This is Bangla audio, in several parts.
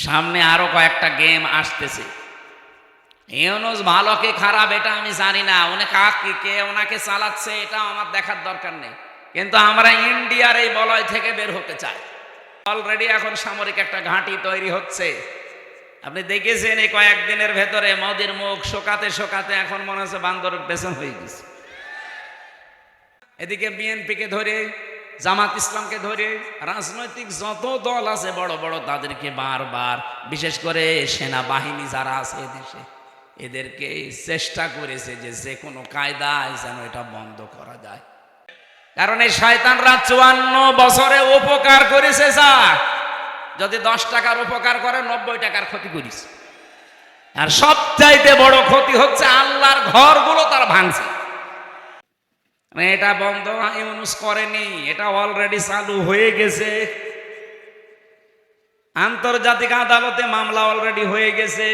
সামনে আরো কয়েকটা গেম আসতেছে। ইউনূস ভালো কি খারাপ এটা আমি জানি না, উনি কাকে কে ওনাকে চালাচ্ছে এটা আমার দেখার দরকার নেই, কিন্তু আমরা ইন্ডিয়ার এই বলয় থেকে বের হতে চাই। অলরেডি এখন সামরিক একটা ঘাঁটি তৈরি হচ্ছে। আপনি দেখেছেন এই কয়েকদিনের ভেতরে মোদির মুখ শোকাতে শোকাতে এখন মনে হচ্ছে বান্দরের পেছন হয়ে গেছে। এদিকে বিএনপিকে ধরে, জামাত ইসলামকে ধরে, রাজনৈতিক যত দল আছে বড় বড় তাদেরকে বারবার, বিশেষ করে সেনাবাহিনী যারা আছে এদেশে, এদেরকে চেষ্টা করেছে যে কোনো কায়দায় যেন এটা বন্ধ করা যায়। কারণ এই শয়তানরা 54 বছরে উপকার করেছে যা, যদি 10 টাকার উপকার করে 90 টাকার ক্ষতি করেছে। আর সবচাইতে বড় ক্ষতি হচ্ছে আল্লাহর ঘরগুলো তারা ভাঙছে। এটা বন্ধ ইউনূস করেনি, এটা অলরেডি চালু হয়ে গেছে। আন্তর্জাতিক আদালতে মামলা অলরেডি হয়ে গেছে,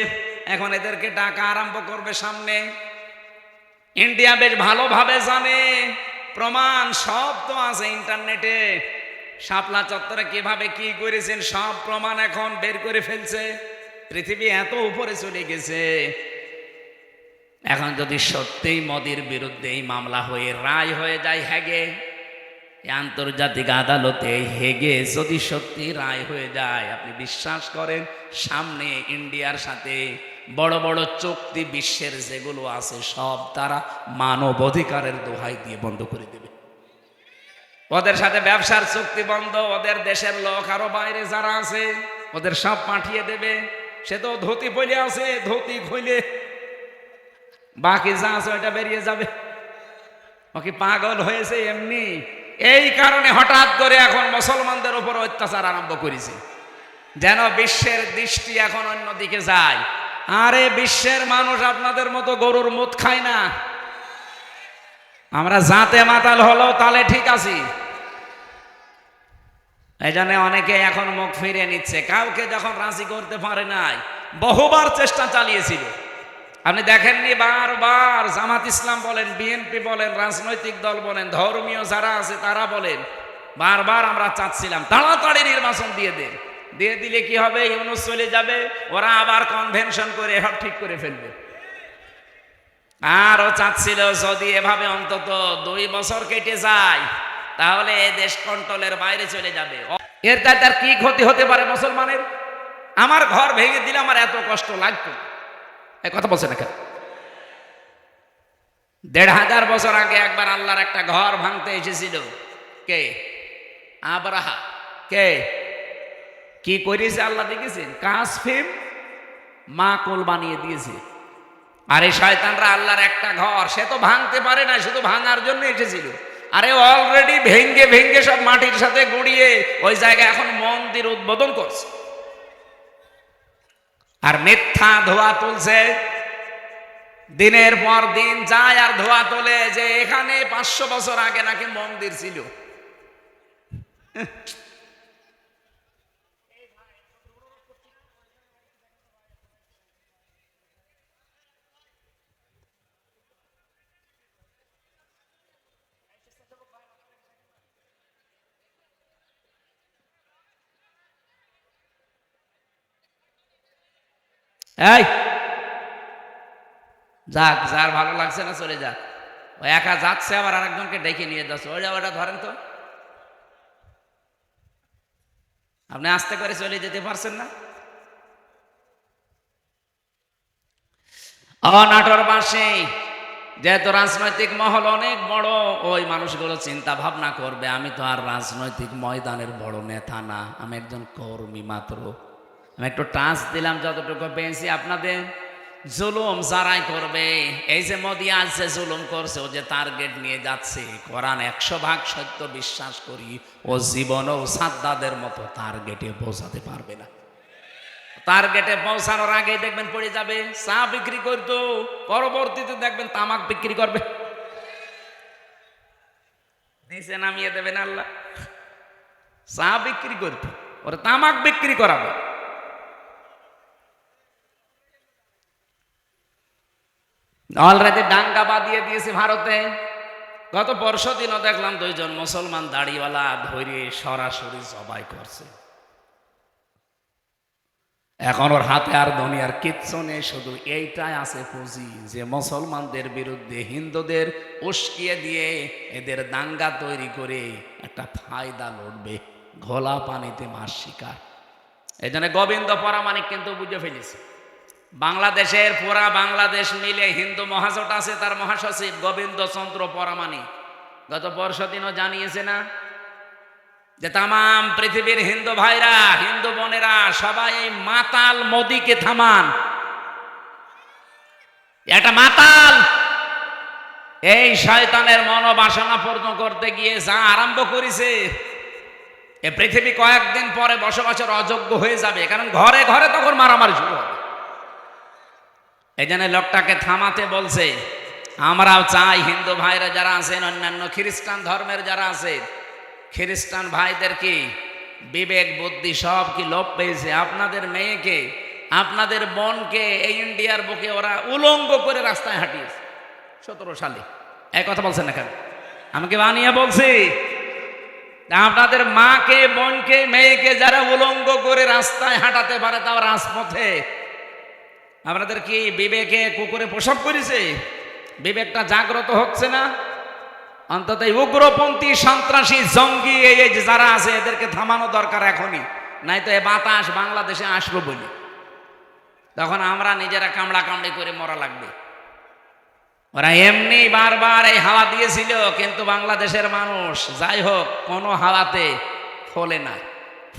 এখন এদেরকে ডাকা আরম্ভ করবে সামনে। ইন্ডিয়া বেশ ভালোভাবে জানে, প্রমাণ সব তো আছে ইন্টারনেটে। শাপলা চত্বরে কিভাবে কি করেছেন সব প্রমাণ এখন বের করে ফেলছে। পৃথিবী এত উপরে চলে গেছে। এখন যদি সত্যিই মোদির বিরুদ্ধে এই মামলা হয়ে রায় হয়ে যায় হেগে, আন্তর্জাতিক আদালতে হেগে যদি সত্যি রায় হয়ে যায়, আপনি বিশ্বাস করেন সামনে ইন্ডিয়ার সাথে বড় বড় চুক্তি বিশ্বের যেগুলো আছে সব তারা মানব অধিকারের দোহাই দিয়ে বন্ধ করে দেবে। ওদের সাথে ব্যবসার চুক্তি বন্ধ, ওদের দেশের লোক আরো বাইরে যারা আছে ওদের সব পাঠিয়ে দেবে। সে তো ধুতি পরে আছে, ধুতি খুলে বাকি যা আছে ওইটা বেরিয়ে যাবে। ও কি পাগল হয়েছে এমনি? এই কারণে হঠাৎ করে এখন মুসলমানদের উপর অত্যাচার আরম্ভ করেছে, যেন বিশ্বের দৃষ্টি এখন অন্যদিকে যায়। আরে বিশ্বের মানুষ আপনাদের মতো গরুর মুত খায় না। আমরা জাতে মাতাল হলো তাহলে ঠিক আছি। এই জন্য অনেকে এখন মুখ ফিরিয়ে নিচ্ছে। কাউকে যখন রাজি করতে পারে নাই, বহুবার চেষ্টা চালিয়েছিল। আপনি দেখেননি বারবার জামাত ইসলাম বলেন, বিএনপি বলেন, রাজনৈতিক দল বলেন, ধর্মীয় যারা আছে তারা বলেন, বারবার আমরা চাচ্ছিলাম তাড়াতাড়ি নির্বাচন দিয়ে দেন। দিয়ে দিলে কি হবে, ইউনূস চলে যাবে, ওরা আবার কনভেনশন করে সব ঠিক করে ফেলবে। আর ও চাচ্ছিল যদি এভাবে অন্তত 2 বছর কেটে যায় তাহলে এ দেশ কন্ট্রোলের বাইরে চলে যাবে। এর তার কি ক্ষতি হতে পারে মুসলমানের? আমার ঘর ভেঙে দিলে আমার এত কষ্ট লাগতো, এই কথা বলছে না কেন? 1500 বছর আগে একবার আল্লাহর একটা ঘর ভাঙতে এসেছিল। কে? আব্রাহা। কে কি করেছে আল্লাহ দেখেছেন? কাসফিম মাকুল বানিয়ে দিয়েছে। আর এই শয়তানরা আল্লাহর একটা ঘর সে তো ভাঙতে পারে না, শুধু ভাঙার জন্য এসেছিল। আরে অলরেডি ভেঙ্গে ভেঙ্গে সব মাটির সাথে গুঁড়িয়ে ওই জায়গায় এখন মন্দির উদ্বোধন করছে। আর মিথ্যা ধোয়া তুলছে, দিনের পর দিন যায় আর ধোয়া তোলে যে এখানে 500 বছর আগে নাকি মন্দির ছিল। এই যাক, যার ভালো লাগছে না চলে যাক। ও একা যাচ্ছে আবার আরেকজনকে ডেকে নিয়ে যাচ্ছে। ওটা ধরেন তো, আপনি আস্তে করে চলে যেতে পারছেন না? নাটোরবাসী যেহেতু রাজনৈতিক মহল অনেক বড়, ওই মানুষগুলো চিন্তা ভাবনা করবে আমি তো আর রাজনৈতিক ময়দানের বড় নেতা না, আমি একজন কর্মী মাত্র। আমি একটু টাচ দিলাম যতটুকু পেয়েছি আপনাদের। জুলুম যারাই করবে, এই যে মোদি আজ যে জুলুম করছে, ও যে টার্গেট নিয়ে যাচ্ছে, কোরআন 100% সত্য বিশ্বাস করি, ও জীবনেও সাদ্দাদের মতো টার্গেটে পৌঁছাতে পারবে না। টার্গেটে পৌঁছানোর আগেই দেখবেন পড়ে যাবে। চা বিক্রি করতো, পরবর্তীতে দেখবেন তামাক বিক্রি করবে, নিচে নামিয়ে দেবেন আল্লাহ। চা বিক্রি করতো, ওরা তামাক বিক্রি করাবে। অলরেডি দাঙ্গা বাঁধিয়ে দিয়েছে ভারতে। গত পরশু দিনও দেখলাম 2 জন মুসলমান দাড়িওয়ালা ধরে সরাসরি জবাই করছে। এখন ওর হাতে আর দুনিয়ার কিচ্ছু নেই, শুধু এইটাই আছে পুঁজি যে মুসলমানদের বিরুদ্ধে হিন্দুদের উস্কিয়ে দিয়ে এদের দাঙ্গা তৈরি করে একটা ফায়দা লড়বে, ঘোলা পানিতে মাছ শিকার। এই জন্য গোবিন্দ পরামানিক কিন্তু বুঝে ফেলেছে, বাংলাদেশের পুরা বাংলাদেশ মিলে হিন্দু মহাজোট আছে, তার মহাসচিব গোবিন্দ চন্দ্র পরামানিক গত পরশুদিনও জানিয়েছে না যে তাম পৃথিবীর হিন্দু ভাইরা, হিন্দু বোনেরা সবাই এই মাতাল মোদিকে থামান। একটা মাতাল এই শয়তানের মনোবাসনা পূর্ণ করতে গিয়ে যা আরম্ভ করেছে, এ পৃথিবী কয়েকদিন পরে বসবাসের অযোগ্য হয়ে যাবে, কারণ ঘরে ঘরে তখন মারামারি শুরু হবে। এই জন্য লোকটাকে থামাতে বলছে। আমরাও চাই হিন্দু ভাইরা যারা আছেন, অন্যান্য খ্রিস্টান ধর্মের যারা আছেন, খ্রিস্টান ভাইদের কি বিবেক বুদ্ধি সব কি লোপ পেয়েছে? আপনাদের মেয়েকে, আপনাদের বোনকে এই ইন্ডিয়ার বুকে ওরা উলঙ্গ করে রাস্তায় হাঁটিয়েছে 17 সালে। এই কথা বলছেন না কেন? আমাকে বানিয়ে বলছি, আপনাদের মাকে, বোনকে, মেয়েকে যারা উলঙ্গ করে রাস্তায় হাঁটাতে পারে, তাও রাজপথে, আপনাদের কি বিবেকে কুকুরে প্রসব করেছে? বিবেকটা জাগ্রত হচ্ছে না? অন্তত উগ্রপন্থী, সন্ত্রাসী, জঙ্গি এই যারা আছে এদেরকে থামানো দরকার এখনই, নাই তো এ বাতাস বাংলাদেশে আসবো বলে তখন আমরা নিজেরা কামড়া কামড়ি করে মরা লাগবে। ওরা এমনি বারবার এই হাওয়া দিয়েছিল, কিন্তু বাংলাদেশের মানুষ যাই হোক কোনো হাওয়াতে ফলে না।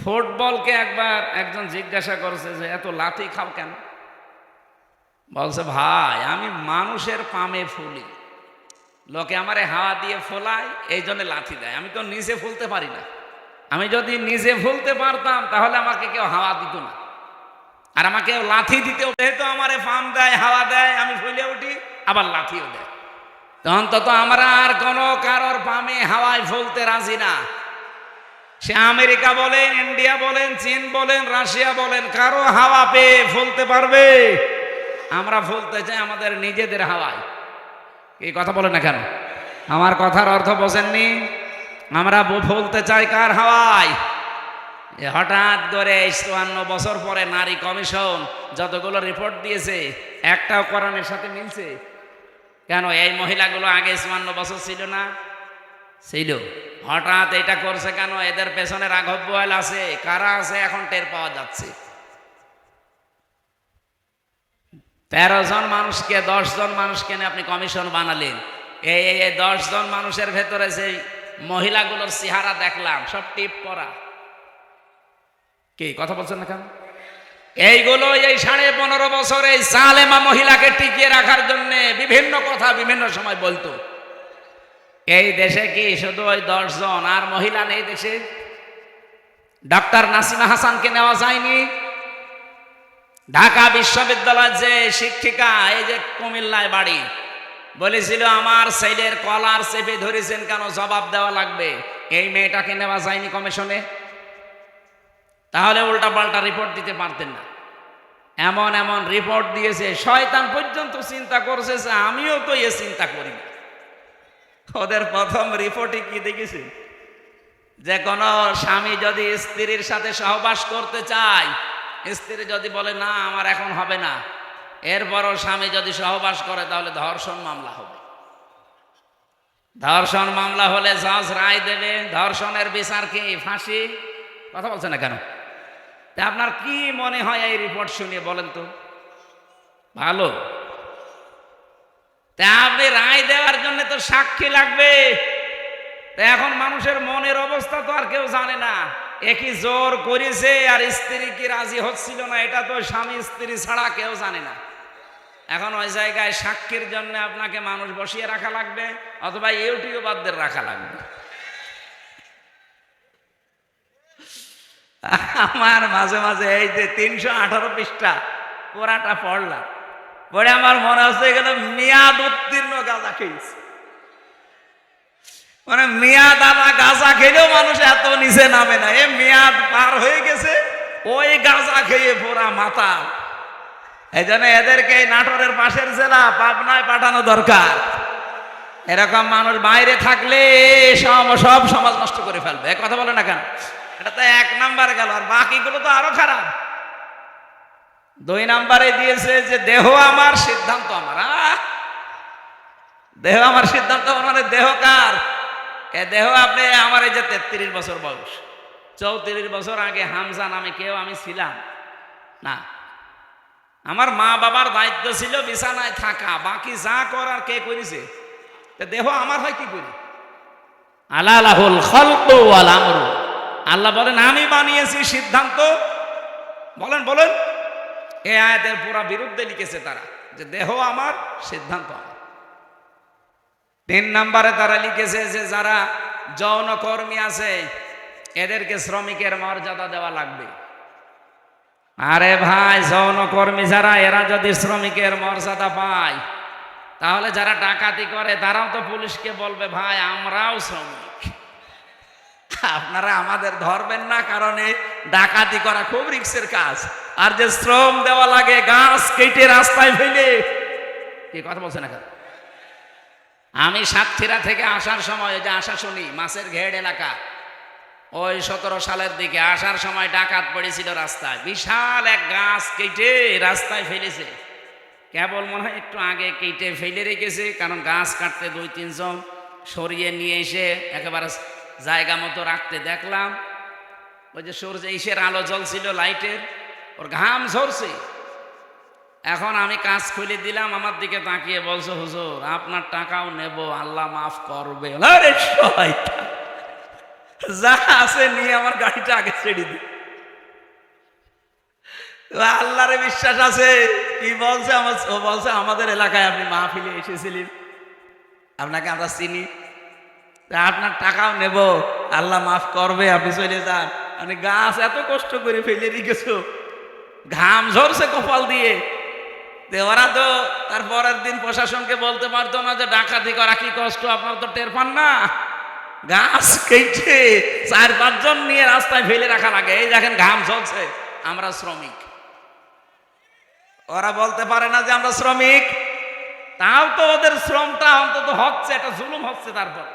ফুটবলকে একবার একজন জিজ্ঞাসা করছে যে এত লাথি খাও কেন? বলছে ভাই আমি মানুষের পামে ফুলি, লোকে আমারে হাওয়া দিয়ে ফোলায়, এই জন্য লাথি দেয়। আমি তো নিজে ফুলতে পারি না, আমি যদি নিজে ফুলতে পারতাম তাহলে আমাকে কেউ হাওয়া দিত না, আর আমাকে লাথি দিতেও, যেহেতু আমারে পাম দেয়, হাওয়া দেয়, আমি ফুলে উঠি, আবার লাথিও দেয়। তো অন্তত আমরা আর কোনো কারোর পামে হাওয়ায় ফুলতে রাজি না। সে আমেরিকা বলেন, ইন্ডিয়া বলেন, চীন বলেন, রাশিয়া বলেন, কারো হাওয়া পেয়ে ফুলতে পারবে? আমরা ফুলতে চাই আমাদের নিজেদের হাওয়ায়। এই কথা বলেন না কেন? আমার কথার অর্থ বোঝেননি? আমরা ফুলতে চাই কার হাওয়ায়? হঠাৎ করে 54 বছর পরে নারী কমিশন যতগুলো রিপোর্ট দিয়েছে, একটাও কোরআনের সাথে মিলছে কেন? এই মহিলাগুলো আগে 54 বছর ছিল না? ছিল। হঠাৎ এটা করছে কেন? এদের পেছনে রাঘব বোয়াল আছে, কারা আছে এখন টের পাওয়া যাচ্ছে। 13 জন মানুষকে, 10 জন মানুষকে নিয়ে আপনি কমিশন বানালেন। এই 10 জন মানুষের ভেতরে যে মহিলাগুলোর চেহারা দেখলাম সব টিপ পরা। কি কথা বলছেন না কেন? এইগুলো এই 15.5 বছর এই জালেমা মহিলাকে টিকিয়ে রাখার জন্য বিভিন্ন কথা বিভিন্ন সময় বলতো। এই দেশে কি শুধু ওই 10 জন আর মহিলা নেই দেশে? ডক্টর নাসিমা হাসানকে নেওয়া যায়নি? ঢাকা বিশ্ববিদ্যালয়ের যে শিক্ষিকা, এই যে কুমিল্লায় বাড়ি, বলেছিল আমার ছেলের কলার চেপে ধরেছেন কেন, জবাব দেওয়া লাগবে। এই মেয়েটাকে নেওয়া যায়নি কমিশনে? তাহলে উল্টা পাল্টা রিপোর্ট দিতে পারতেন না। এমন এমন রিপোর্ট দিয়েছে, শয়তান পর্যন্ত চিন্তা করছে যে আমিও তো এ চিন্তা করি। ওদের প্রথম রিপোর্টে কি দেখেছে? যে কোনো স্বামী যদি স্ত্রীর সাথে সহবাস করতে চায়, স্ত্রী যদি বলে না আমার এখন হবে না, এরপরও স্বামী যদি সহবাস করে তাহলে ধর্ষণ মামলা হবে। ধর্ষণ মামলা হলে জজ রায় দেবে, ধর্ষণের বিচার কি ফাঁসি? কথা বলছে না কেন? তা আপনার কি মনে হয় এই রিপোর্ট শুনে বলেন তো? ভালো। তা আপনি রায় দেওয়ার জন্য তো সাক্ষী লাগবে। তা এখন মানুষের মনের অবস্থা তো আর কেউ জানে না। একই জোর করেছে আর স্ত্রী কি রাজি হচ্ছিল না, এটা তো স্বামী স্ত্রী ছাড়া কেউ জানে না। এখন ওই জায়গায় সাক্ষীর জন্য আপনাকে মানুষ বসিয়ে রাখা লাগবে, অথবা ইউটিউবারদের রাখা লাগবে। আমার মাঝে মাঝে এই যে 318 পৃষ্ঠা পুরাটা পড়লাম, পড়ে আমার মনে হচ্ছে গেল মেয়াদ উত্তীর্ণ গাঁজা খেয়েছে। মানে মেয়াদ আলা গাঁজা খেলেও মানুষ এত নিচে নামে না, এ মেয়াদ পার হয়ে গেছে, ওই গাঁজা খেয়ে পুরা মাতাল। এই জন্য এদেরকে নাটোরের পাশের জেলা পাবনায় পাঠানো দরকার। এরকম মানুষ বাইরে থাকলে সব সমাজ নষ্ট করে ফেলবে। কথা বলে না কেন? এটা তো 1 নাম্বার গেল, আর বাকিগুলো তো আরো খারাপ। 2 নম্বরে দিয়েছে যে দেহ আমার সিদ্ধান্ত আমার। দেহ আমার সিদ্ধান্ত মানে দেহ কার? এ দেহ আপনি আমার এই যে 33 বছর বয়স, 34 বছর আগে হামজা নামে কেউ আমি ছিলাম না। আমার মা বাবার দায়িত্ব ছিল বিছানায় থাকা, বাকি যা করার কে করেছে? দেহ আমার হয় কি করি? আলালাহুল খালকু ওয়াল আমরু, আল্লাহ বলেন আমি বানিয়েছি, সিদ্ধান্ত বলেন বলেন। এই আয়াতের পুরা বিরুদ্ধে লিখেছে তারা যে দেহ আমার সিদ্ধান্ত আমার। 3 নম্বরে তারা লিখেছে যে যারা যৌনকর্মী আছে এদেরকে শ্রমিকের মর্যাদা দেওয়া লাগবে। আরে ভাই, যৌনকর্মী যারা, এরা যদি শ্রমিকের মর্যাদা পায় তাহলে যারা ডাকাতি করে তারাও তো পুলিশকে বলবে ভাই আমরাও শ্রমিক, আপনারা আমাদের ধরবেন না, কারণ এই ডাকাতি করা খুব রিস্কের কাজ। আর যে শ্রম দেওয়া লাগে গাছ কেটে রাস্তায় ফেলে, কি কথা বলছে না? আমি সাতক্ষীরা থেকে আসার সময়, যে আশা শুনি মাছের ঘেড় এলাকা, ওই 17 সালের দিকে আসার সময় ডাকাত পড়েছিল রাস্তায়, বিশাল এক গাছ কেটে রাস্তায় ফেলেছে। কেবল মনে হয় একটু আগে কেটে ফেলে রেখেছে, কারণ গাছ কাটতে 2-3 জন সরিয়ে নিয়ে এসে একেবারে জায়গা মতো রাখতে দেখলাম। ওই যে সূর্য ইসের আলো জ্বলছিল লাইটের, ওর ঘাম ঝরছে। এখন আমি কাজ খুলে দিলাম, আমার দিকে তাকিয়ে বলছে হুজুর আপনার টাকাও নেব, আল্লাহ মাফ করবে। আরে শয়তান, যা আছে নিয়ে আমার গাড়িটা আগে ছেড়ে দি। আল্লাহরে বিশ্বাস আছে। কি বলছে? ও বলছে আমাদের এলাকায় আপনি মাহফিলে এসেছিলেন, আপনাকে আমরা চিনি, আপনার টাকাও নেব, আল্লাহ মাফ করবে, আপনি চলে যান। মানে গাছ এত কষ্ট করে ফেলে রেখেছো, ঘাম ঝরছে কপাল দিয়ে। ওরা তো তার পরের দিন প্রশাসনকে বলতে পারতো না যে ডাকাতি করা কি কষ্ট, আপনার তো টের পান না? গাছ কেটে 4-5 জন নিয়ে রাস্তায় ফেলে রাখা লাগে। এই দেখেন ঘাম ঝরছে, আমরা শ্রমিক। ওরা বলতে পারে না যে আমরা শ্রমিক, তাও তো ওদের শ্রমটা অন্তত হচ্ছে, এটা জুলুম হচ্ছে। তারপর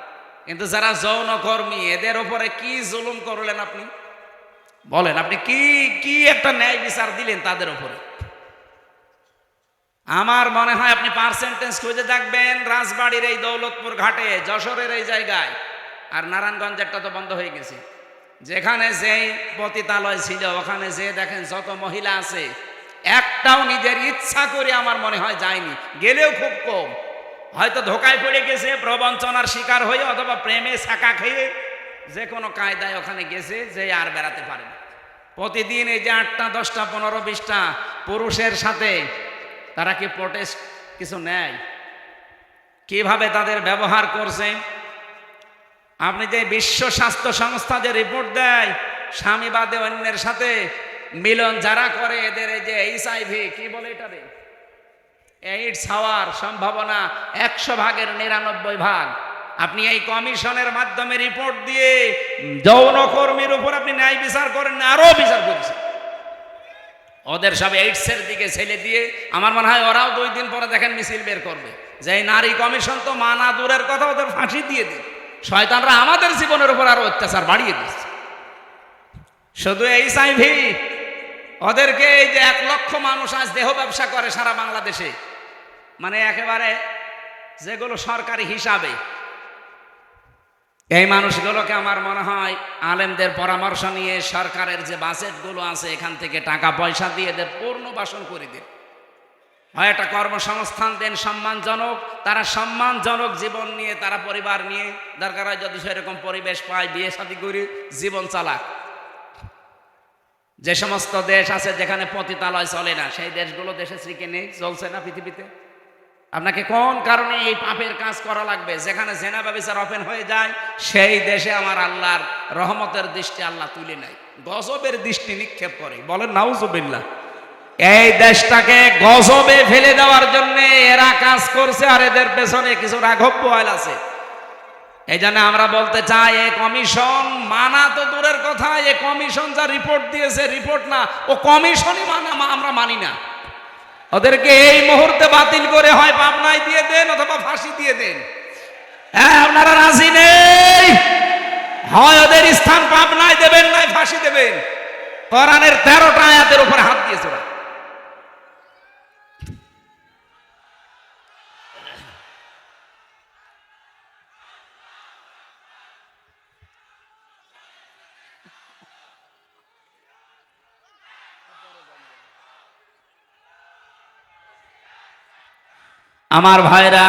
কিন্তু যারা যৌনকর্মী এদের উপরে কি জুলুম করলেন আপনি? বলেন, আপনি কি কি একটা ন্যায় বিচার দিলেন তাদের উপরে? আমার মনে হয় আপনি পার্সেন্টেজ খুঁজে দেখবেন, রাজবাড়ির এই দৌলতপুর ঘাটে, যশোরের এই জায়গায়, আর নারায়ণগঞ্জেরটা তো বন্ধ হয়ে গেছে, যেখানে যেই পতিতালয় ছিল ওখানে যে দেখেন যত মহিলা আছে, একটাও নিজের ইচ্ছা করে আমার মনে হয় যায়নি, গেলেও খুব কম। হয়তো ধোকায় পড়ে গেছে, প্রবঞ্চনার শিকার হয়ে, অথবা প্রেমে ছাকা খেয়ে যে কোনো কায়দায় ওখানে গেছে, যে আর বেড়াতে পারে না। প্রতিদিন এই যে 8টা 10টা 15 20টা পুরুষের সাথে তারা কি প্রোটেস্ট কিছু নেয়? কিভাবে তাদের ব্যবহার করছে? আপনি যে বিশ্ব স্বাস্থ্য সংস্থা যে রিপোর্ট দেয়, স্বামী বাদে অন্যের সাথে মিলন যারা করে এদের এই যে HIV কি বলে এটারে, এইডস হওয়ার সম্ভাবনা 100 ভাগের 99 ভাগ। আপনি এই কমিশনের মাধ্যমে রিপোর্ট দিয়ে যৌনকর্মীর উপর আপনি ন্যায় বিচার করেন না, আরো বিচার করছেন। ওদের সব এইডসের দিকে ছেলে দিয়ে আমার মনে হয় ওরাও 2 দিন পরে দেখেন মিছিল বের করবে যে নারী কমিশন তো মানা দূরের কথা, ওদের ফাঁসি দিয়ে দিন। শয়তানরা আমাদের জীবনের উপর আরো অত্যাচার বাড়িয়ে দিচ্ছে। শুধু HIV, ওদেরকে এই যে 1 লক্ষ মানুষ আজ দেহ ব্যবসা করে সারা বাংলাদেশে, মানে একেবারে যেগুলো সরকারি হিসাবে, এই মানুষগুলোকে আমার মনে হয় আলেমদের পরামর্শ নিয়ে সরকারের যে বাজেটগুলো আছে এখান থেকে টাকা পয়সা দিয়ে এদের পুনর্বাসন করে দিন, হয় একটা কর্মসংস্থান দেন সম্মানজনক, তারা সম্মানজনক জীবন নিয়ে, তারা পরিবার নিয়ে, দরকার হয় যদি সেরকম পরিবেশ পায় বিয়ে শাদী করে জীবন চালাক। যে সমস্ত দেশ আছে যেখানে পতিতালয় চলে না, সেই দেশগুলো দেশে শ্রীকে নেই, চলছে না পৃথিবীতে। আপনাকে কোন কারণে এই পাপের কাজ করা লাগবে? যেখানে জেনা ব্যভিচার ওপেন হয়ে যায় সেই দেশে আমার আল্লাহর রহমতের দৃষ্টি আল্লাহ তুলে নেয়, গজবের দৃষ্টি নিক্ষেপ করে। বলেন নাউজুবিল্লাহ। এই দেশটাকে গজবে ফেলে দেওয়ার জন্য এরা কাজ করছে, আর এদের পেছনে কিছু রাঘব বোয়াল আছে। এই জন্য আমরা বলতে চাই, এই কমিশন মানা তো দূরের কথা, এই কমিশন যা রিপোর্ট দিয়েছে, রিপোর্ট না, ও কমিশনই আমরা মানি না। ওদেরকে এই মুহূর্তে বাতিল করে হয় পাবনায় দিয়ে দেন অথবা ফাঁসি দিয়ে দেন। হ্যাঁ, আপনারা রাজি নেই? হয় ওদের স্থান পাবনায় দেবেন, নয় ফাঁসি দেবেন। কোরআনের 13টা আয়াতের উপরে হাত দিয়েছে ওরা। আমার ভাইরা,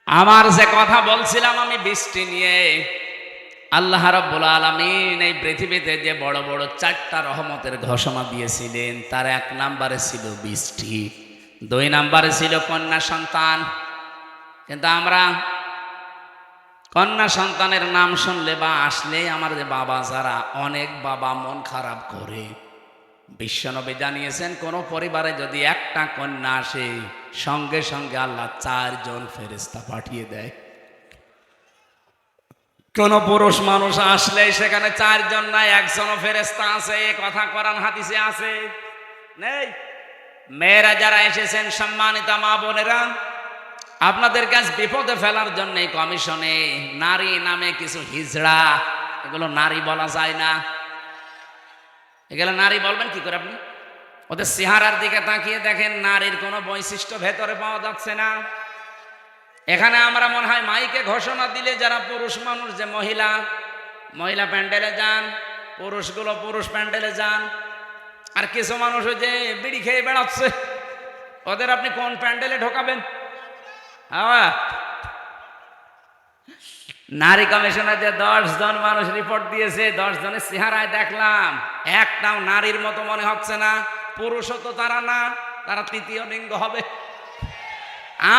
আমার যে কথা বলছিলাম আমি বৃষ্টি নিয়ে, আল্লাহ রাব্বুল আলামিন এই পৃথিবীতে যে বড় বড় 4টা রহমতের ঘোষণা দিয়েছিলেন, তার 1 নম্বরে ছিল বৃষ্টি, 2 নম্বরে ছিল কন্যা সন্তান। কিন্তু আমরা কন্যা সন্তানের নাম শুনলে বা আসলে আমার যে বাবা যারা, অনেক বাবা মন খারাপ করে। বিশ্বনবী জানিয়েছেন, কোন পরিবারে যদি একটা কন্যা আসে, সঙ্গে সঙ্গে আল্লাহ 4 জন ফেরেশতা পাঠিয়ে দেয়। কোন পুরুষ মানুষ আসলে সেখানে 4 জন নাই, 1 জনও ফেরেশতা আছে। এ কথা কোরআন হাদিসে আছে, নেই? মেয়েরা যারা এসেছেন, সম্মানিতা মা বোনেরা, আপনাদের কাছে বিপদে ফেলার জন্য এই কমিশনে নারী নামে কিছু হিজড়া, এগুলো নারী বলা যায় না। এগুলো নারী বলবেন কি করে আপনি? ওদের চেহারার দিকে তাকিয়ে দেখেন, নারীর কোনো বৈশিষ্ট্য ভেতরে পাওয়া যাচ্ছে না। এখানে আমরা মনে হয় মাইকে ঘোষণা দিলে যারা পুরুষ মানুষ, যে মহিলা মহিলা প্যান্ডেলে যান, পুরুষগুলো পুরুষ প্যান্ডেলে যান, আর কিছু মানুষ ওই যে বিড়ি খেয়ে বেড়াচ্ছে, ওদের আপনি কোন প্যান্ডেলে ঢোকাবেন? হ্যাঁ, নারী কমিশনে যে 10 জন মানুষ রিপোর্ট দিয়েছে, 10 জনের চেহারায় দেখলাম একটাও নারীর মতো মনে হচ্ছে না। পুরুষও তো তারা না, তারা তৃতীয় লিঙ্গ হবে।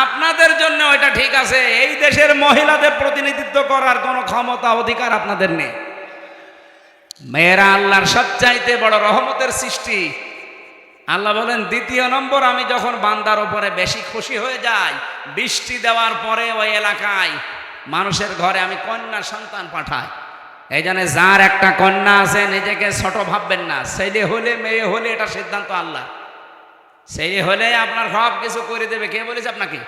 আপনাদের জন্য ওইটা ঠিক আছে, এই দেশের মহিলাদের প্রতিনিধিত্ব করার কোনো ক্ষমতা অধিকার আপনাদের নেই। মেয়েরা আল্লাহর সবচাইতে বড় রহমতের সৃষ্টি। আল্লাহ বলেন, 2 নম্বর, আমি যখন বান্দার উপরে বেশি খুশি হয়ে যাই, বৃষ্টি দেওয়ার পরে ওই এলাকায় মানুষের ঘরে আমি কন্যা সন্তান পাঠাই। এই জন্য যার একটা কন্যা আছে, নিজেকে ছোট ভাববেন না। ছেলে হলে মেয়ে হলে এটা সিদ্ধান্ত আল্লাহ। ছেলে হলে আপনার সব কিছু করে দেবে, কে বলেছে আপনাকে?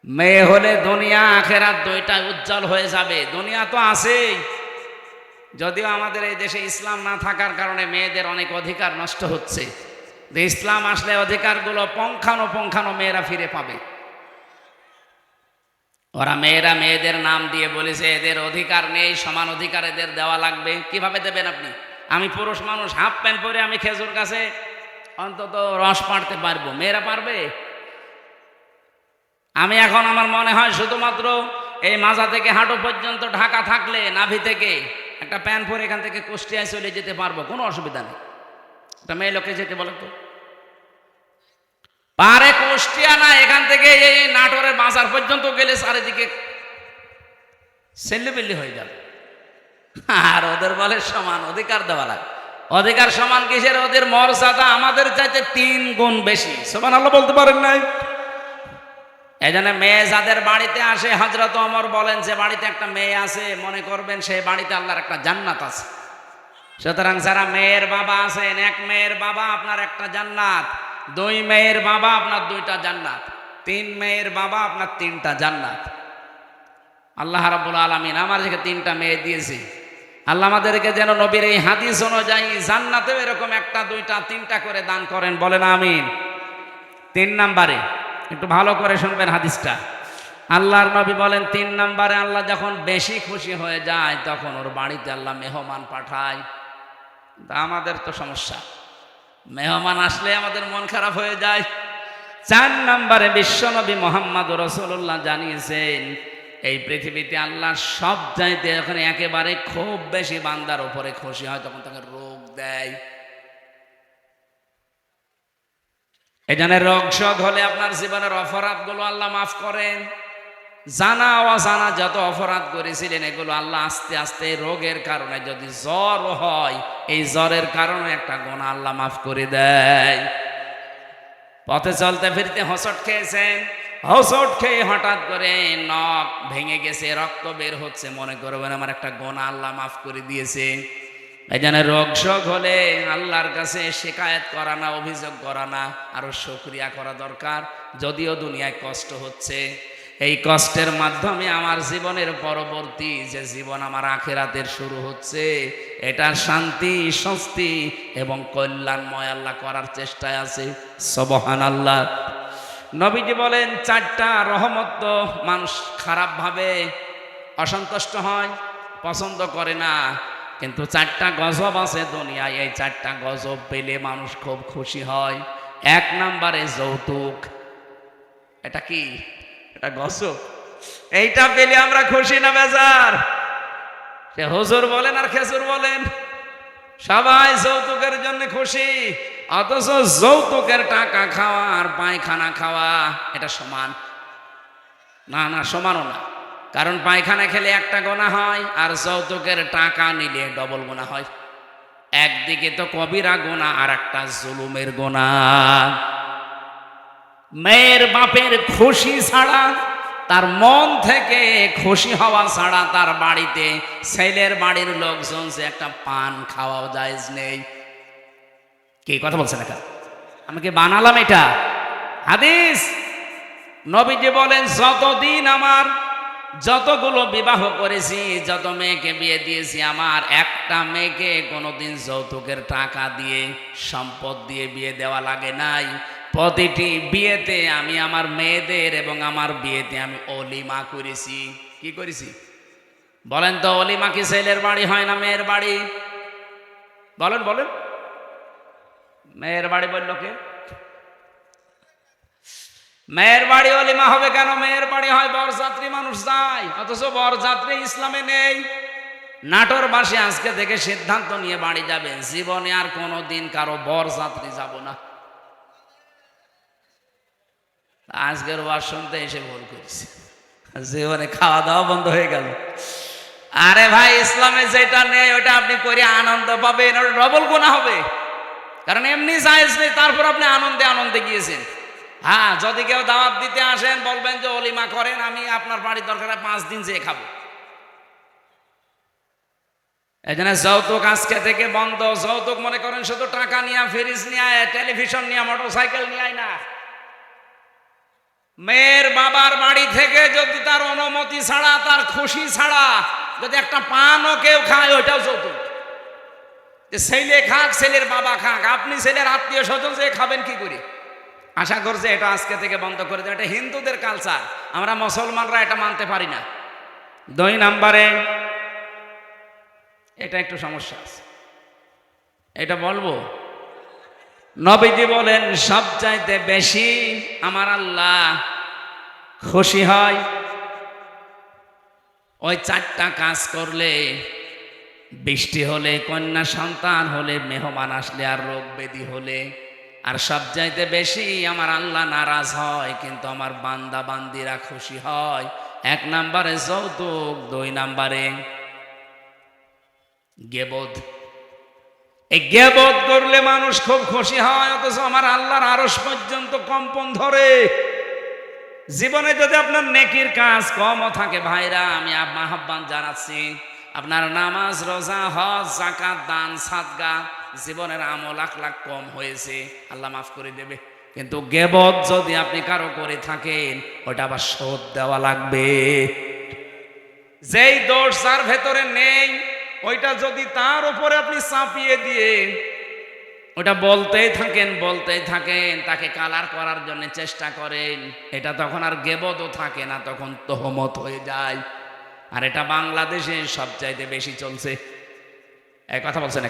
মেয়ে হলে দুনিয়া আখেরাত দুইটাই উজ্জ্বল হয়ে যাবে। দুনিয়া তো আছেই, যদিও আমাদের এই দেশে ইসলাম না থাকার কারণে মেয়েদের অনেক অধিকার নষ্ট হচ্ছে। ইসলাম আসলে অধিকারগুলো পঙ্খানো মেয়েরা ফিরে পাবে। ওরা মেয়েরা মেয়েদের নাম দিয়ে বলেছে এদের অধিকার নেই, সমান অধিকার এদের দেওয়া লাগবে। কিভাবে দেবেন আপনি? আমি পুরুষ মানুষ, হাফ প্যান্ট পরে আমি খেজুর গাছে অন্তত রস পাড়তে পারবো, মেয়েরা পারবে? আমি এখন আমার মনে হয় শুধুমাত্র এই মাজা থেকে হাঁটু পর্যন্ত ঢাকা থাকলে, নাভি থেকে একটা প্যান্ট পরে এখান থেকে কুষ্টিয়ায় চলে যেতে পারবো, কোনো অসুবিধা নেই। একটা মেয়ে লোকে যেতে বলে তো পারে, কুষ্টিয়া না, এখান থেকে এই নাটোরের বাজার পর্যন্ত গেলে চারিদিকে সেল্লিবিল্লি হয়ে যাবে। আর ওদের বলে সমান অধিকার দেওয়া লাগে। অধিকার সমান কিসের? ওদের মর্যাদা আমাদের চাইতে 3 গুণ বেশি। সুবহানাল্লাহ বলতে পারেন নাই? এই জন্য মেয়ে যাদের বাড়িতে আসে, হযরত ওমর বলেন, যে বাড়িতে একটা মেয়ে আছে, মনে করবেন সেই বাড়িতে আল্লাহর একটা জান্নাত আছে। সুতরাং যারা মেয়ের বাবা আছেন, 1 মেয়ের বাবা আপনার একটা জান্নাত, 2 মেয়ের বাবা আপনার 2টা জান্নাত, 3 মেয়ের বাবা আপনার 3টা জান্নাত। আল্লাহ রাব্বুল আলামিন আমাদেরকে 3টা মেয়ে দিয়েছে। আল্লাহ আমাদেরকে যেন নবীর এই হাদিস অনুযায়ী জান্নাতেও এরকম 1টা 2টা 3টা করে দান করেন, বলেন আমিন। 3 নম্বরে একটু ভালো করে শুনবেন হাদিসটা। আল্লাহর নবী বলেন, 3 নম্বরে আল্লাহ যখন বেশি খুশি হয়ে যায়, তখন ওর বাড়িতে আল্লাহ মেহমান পাঠায়। আমাদের তো সমস্যা, মেহমান আসলে আমাদের মন খারাপ হয়ে যায়। 4 নম্বরে বিশ্বনবী মুহাম্মদ রাসূলুল্লাহ জানিয়েছেন, এই পৃথিবীতে আল্লাহ সব চাইতে যখন একেবারে খুব বেশি বান্দার উপরে খুশি হয়, তখন তাকে রোগ দেয়। এই জন্য রোগ শোক হলে আপনার জীবনের অপরাধগুলো আল্লাহ মাফ করেন। জানা অজানা যত অপরাধ করেছিলেন, এগুলো আল্লাহ আস্তে আস্তে রোগের কারণে, যদি জ্বর হয়, এই জ্বরের কারণে একটা গুনাহ আল্লাহ মাফ করে দেয়। পথে চলতে ফিরতে হোঁচট খেয়েছেন, হোঁচট খেয়ে হঠাৎ করে নখ ভেঙে গেছে, রক্ত বের হচ্ছে, মনে করবেন আমার একটা গুনাহ আল্লাহ মাফ করে দিয়েছে। এই জন্য রোগ শোক হলে আল্লাহর কাছে শিকায়েত করা না, অভিযোগ করা না, আরো শুকরিয়া করা দরকার। যদিও দুনিয়ায় কষ্ট হচ্ছে, এই কষ্টের মাধ্যমে আমার জীবনের পরবর্তী যে জীবন, আমার আখিরাতের শুরু হচ্ছে, এটা শান্তি, স্বস্তি এবং কল্যাণময় আল্লাহ করার চেষ্টায় আছে। সুবহানাল্লাহ। নবীজি বলেন, 4টা রহমত তো মানুষ খারাপভাবে অসন্তুষ্ট হয়, পছন্দ করে না। কিন্তু 4টা গজব আছে দুনিয়ায়, এই 4টা গজব পেলে মানুষ খুব খুশি হয়। 1 নম্বরে যৌতুক। এটা কি? এটা গজব। এইটা পেলে আমরা খুশি না বেজার? সে হুজুর বলেন আর খেজুর বলেন, সবাই যৌতুকের জন্য খুশি। অথচ যৌতুকের টাকা খাওয়া আর পায়খানা খাওয়া এটা সমান না? না, সমানও না। কারণ পায়খানা খেলে একটা গুনাহ হয়, আর যৌতুকের টাকা নিলে ডবল গুনাহ হয়। একদিকে তো কবিরা গুনাহ, আর একটা জুলুমের গুনাহ। মেয়ের বাপের খুশি ছাড়া, তার মন থেকে খুশি হওয়া ছাড়া তার বাড়িতে ছেলের বাড়ির লোকজন যে একটা পান খাওয়া জায়েজ নেই। কি কথা বলছেন? এটা আমি কি বানালাম? এটা হাদিস। নবীজি বলেন, যতদিন আমার যতগুলো বিবাহ করেছি, যত মেয়েকে বিয়ে দিয়েছি, আমার একটা মেয়েকে কোনোদিন যৌতুকের টাকা দিয়ে, সম্পদ দিয়ে বিয়ে দেওয়া লাগে নাই। প্রতিটি বিয়েতে আমি আমার মেয়েদের এবং আমার বিয়েতে আমি অলিমা করেছি। কি করেছি বলেন তো? অলিমা কি ছেলের বাড়ি হয় না মেয়ের বাড়ি? বলেন বলেন। মেয়ের বাড়ি বলল কে? মেয়ের বাড়ি অলিমা হবে কেন? মেয়ের বাড়ি হয় বরযাত্রী মানুষ যায়, অথচ বরযাত্রী ইসলামে নেই। নাটোরবাসী আজকে থেকে সিদ্ধান্ত নিয়ে বাড়ি যাবেন, জীবনে আর কোনোদিন কারো বরযাত্রী যাব না। আজকের ওয়াজ শুনতে এসে ভুল করেছি, জীবনে খাওয়া দাওয়া বন্ধ হয়ে গেল। আরে ভাই, ইসলামে যেটা নেই ওটা আপনি করে আনন্দ পাবেন, ওটা ডবল গুনাহ হবে। কারণ এমনি জায়েজ নেই, তারপর আপনি আনন্দে আনন্দে গিয়েছেন। হ্যাঁ, যদি কেউ দাওয়াত দিতে আসেন, বলবেন যে অলিমা করেন, আমি আপনার বাড়ির দরকার 5 দিন যেয়ে খাবো। এই জন্য যৌতুক আজকে থেকে বন্ধ। যৌতুক মনে করেন শুধু টাকা নিয়ে, ফ্রিজ নিয়ে, টেলিভিশন নিয়ে, মোটরসাইকেল নিয়ে না। মেয়ের বাবার বাড়ি থেকে যদি তার অনুমতি ছাড়া, তার খুশি ছাড়া যদি একটা পানও কেউ খায়, ওইটাও যৌতুক। ছেলে খাক, ছেলের বাবা খাক, আপনি ছেলের আত্মীয় স্বজন যে খাবেন কি করে? আশা করছে এটা আজকে থেকে বন্ধ করে দেবে। এটা হিন্দুদের কালচার, আমরা মুসলমানরা এটা মানতে পারি না। 2 নম্বরে এটা একটু সমস্যা আছে, এটা বলবো। নবীজি বলেন, সবচাইতে বেশি আমার আল্লাহ খুশি হয় ওই 4টা কাজ করলে। বৃষ্টি হলে, কন্যা সন্তান হলে, মেহমান আসলে, আর রোগ ব্যাধি হলে। আর সবচাইতে বেশি আমার আল্লাহ নারাজ হয়, কিন্তু আমার বান্দা বান্দিরা খুশি হয়। 1 নম্বরে যৌতুক, 2 নম্বরে গীবত। এই গীবত করলে মানুষ খুব খুশি হয়, অথচ আমার আল্লাহর আরশ পর্যন্ত কম্পন ধরে। জীবনে যদি আপনার নেকির কাজ কমও থাকে, ভাইরা আমি আহ্বান জানাচ্ছি, আপনার নামাজ, রোজা, হজ, যাকাত, দান, সাদকা, জীবনের আমল আখলাক কম হয়েছে, আল্লাহ মাফ করে দেবে। কিন্তু গীবত যদি আপনি কারো করে থাকেন, ওটা আবার শোধ দেওয়া লাগবে। যেই দোষ যার ভেতরে নেই, ওইটা যদি তার উপরে আপনি চাপিয়ে দিয়ে ওটা বলতেই থাকেন, তাকে কালার করার জন্য চেষ্টা করেন, এটা তখন আর গীবতও থাকে না, তখন তোহমত হয়ে যায়। আর এটা বাংলাদেশে সবচাইতে বেশি চলছে। এই কথা বলছেন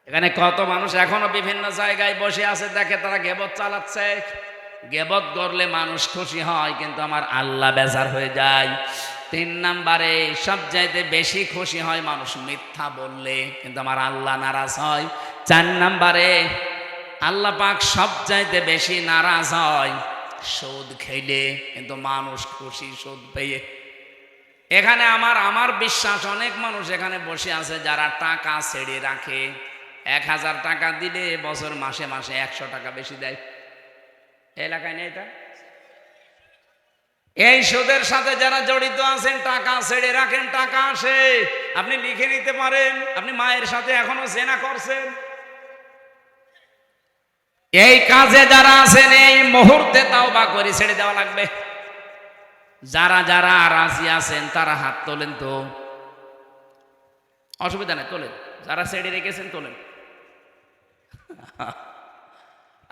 এখানে কত মানুষ এখনো বিভিন্ন জায়গায় বসে আছে, দেখে তারা গীবত চালাচ্ছে। গীবত করলে মানুষ খুশি হয়, কিন্তু আমার আল্লাহ বেজার হয়ে যায়। 3 নম্বরে সবচাইতে বেশি খুশি হয় মানুষ মিথ্যা বললে, কিন্তু আমার আল্লাহ নারাজ হয়। 4 নম্বরে আল্লাহ পাক সবচাইতে বেশি নারাজ হয় সুদ খেলে, কিন্তু মানুষ খুশি সুদ পেয়ে। এখানে আমার বিশ্বাস অনেক মানুষ এখানে বসে আছে যারা টাকা ছেড়ে রাখে। 1000 টাকা দিলে বছর মাসে মাসে 100 টাকা বেশি দেয়। এলাকায় নেই এটা? এই সুদের সাথে যারা জড়িত আছেন, টাকা ছেড়ে রাখেন, টাকা আসে, আপনি লিখে নিতে পারেন আপনি মায়ের সাথে এখনো জেনা করছেন। এই কাজে যারা আছেন, এই মুহূর্তে তাওবা করে ছেড়ে দেওয়া লাগবে। যারা যারা রাজি আছেন তারা হাত তোলেন তো, অসুবিধা নেই, তোলেন। যারা ছেড়ে রেখেছেন তোলেন।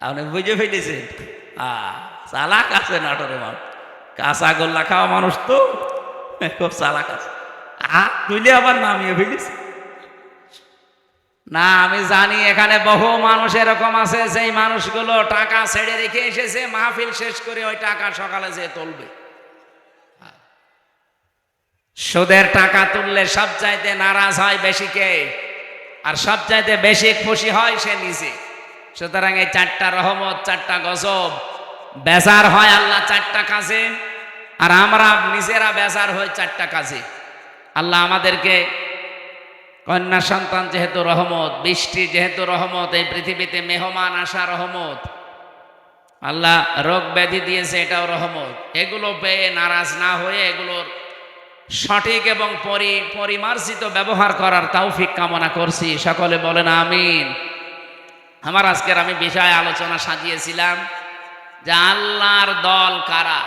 আপনি বুঝে ফেলেছেন, চালাক আছে নাটোরে মানুষ, কাঁচা গোল্লা খাওয়া মানুষ তো খুব চালাক আছে। তুলে আবার নামিয়ে ফেলিস। না, আমি জানি এখানে বহু মানুষ এরকম আছে, সেই মানুষগুলো টাকা ছেড়ে রেখে এসেছে, মাহফিল শেষ করে ওই টাকা সকালে যে তুলবে। সুদের টাকা তুললে সবচাইতে নারাজ হয় বেশি কে? আর সবচাইতে বেশি খুশি হয় সে নিজে। সুতরাং এই 4টা রহমত, 4টা গজব, বেজার হয় আল্লাহ 4টা কাজে, আর আমরা নিজেরা বেজার হই 4টা কাজে। আল্লাহ আমাদেরকে কন্যা সন্তান যেহেতু রহমত, বৃষ্টি যেহেতু রহমত, এই পৃথিবীতে মেহমান আসা রহমত, আল্লাহ রোগ ব্যাধি দিয়েছে এটাও রহমত। এগুলো পেয়ে নারাজ না হয়ে এগুলোর সঠিক এবং পরিমার্জিত ব্যবহার করার তৌফিক কামনা করছি। সকলে বলেন আমিন। আমার আজকের আমি বিষয় আলোচনা সাজিয়েছিলাম যে আল্লাহর দল কারা,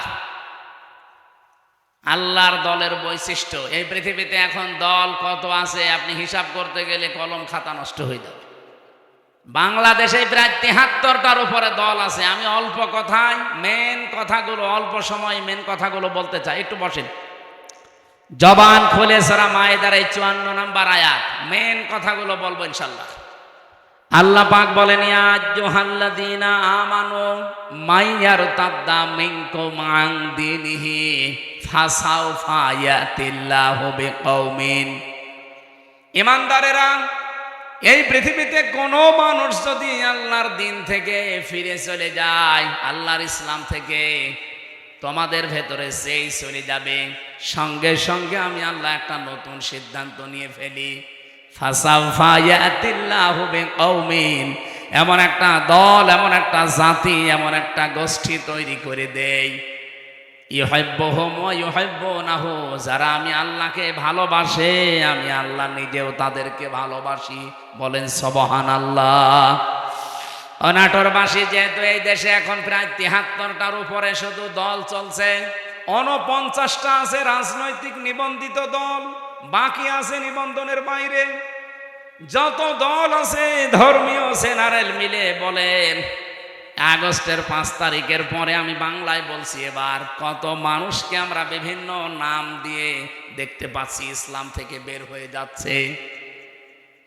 আল্লাহর দলের বৈশিষ্ট্য। এই পৃথিবীতে এখন দল কত আছে আপনি হিসাব করতে গেলে কলম খাতা নষ্ট হয়ে যাবে। বাংলাদেশে প্রায় 73টার উপরে দল আছে। আমি অল্প কথায় মেন কথাগুলো, অল্প সময় মেন কথাগুলো বলতে চাই। একটু বসেন, জবান খুলে সূরা মায়েদার এই 54 নম্বর আয়াত, মেন কথাগুলো বলবো ইনশাআল্লাহ। আল্লাহ পাক বলেন, ইয়া আইয়ুহাল্লাযীনা আমানু মাইয়ারতাদ্দা মিনকুম আন দীনিহি ফাসাউফা ইয়াতিল্লাহু বিকওমিন। ঈমানদারেরা, এই পৃথিবীতে কোনো মানুষ যদি আল্লাহর দিন থেকে ফিরে চলে যায়, আল্লাহর ইসলাম থেকে, তোমাদের ভেতরে সেই চলে যাবে, সঙ্গে সঙ্গে আমি আল্লাহ একটা নতুন সিদ্ধান্ত নিয়ে ফেলি। ফাসাউফা ইয়াতিল্লাহু বিকওমিন, এমন একটা দল, এমন একটা জাতি, এমন একটা গোষ্ঠী তৈরি করে দেই, ইউহিব্বুহুম ওয়া ইউহিব্বুনাহু, যারা আমি আল্লাহকে ভালোবাসে, আমি আল্লাহ নিজেও তাদেরকে ভালোবাসি। বলেন সুবহানাল্লাহ। অনাটোরবাসী যেহেতু এই দেশে এখন প্রায় 73টার উপরে শুধু দল চলছে, 49টা আছে রাজনৈতিক নিবন্ধিত দল, বাকি আছে নিবন্ধনের বাইরে। যত দল আছে ধর্মীয় জেনারেল মিলে বলেন, আগস্টের 5 তারিখের পরে আমি বাংলায় বলছি, এবার কত মানুষকে আমরা বিভিন্ন নাম দিয়ে দেখতে পাচ্ছি ইসলাম থেকে বের হয়ে যাচ্ছে।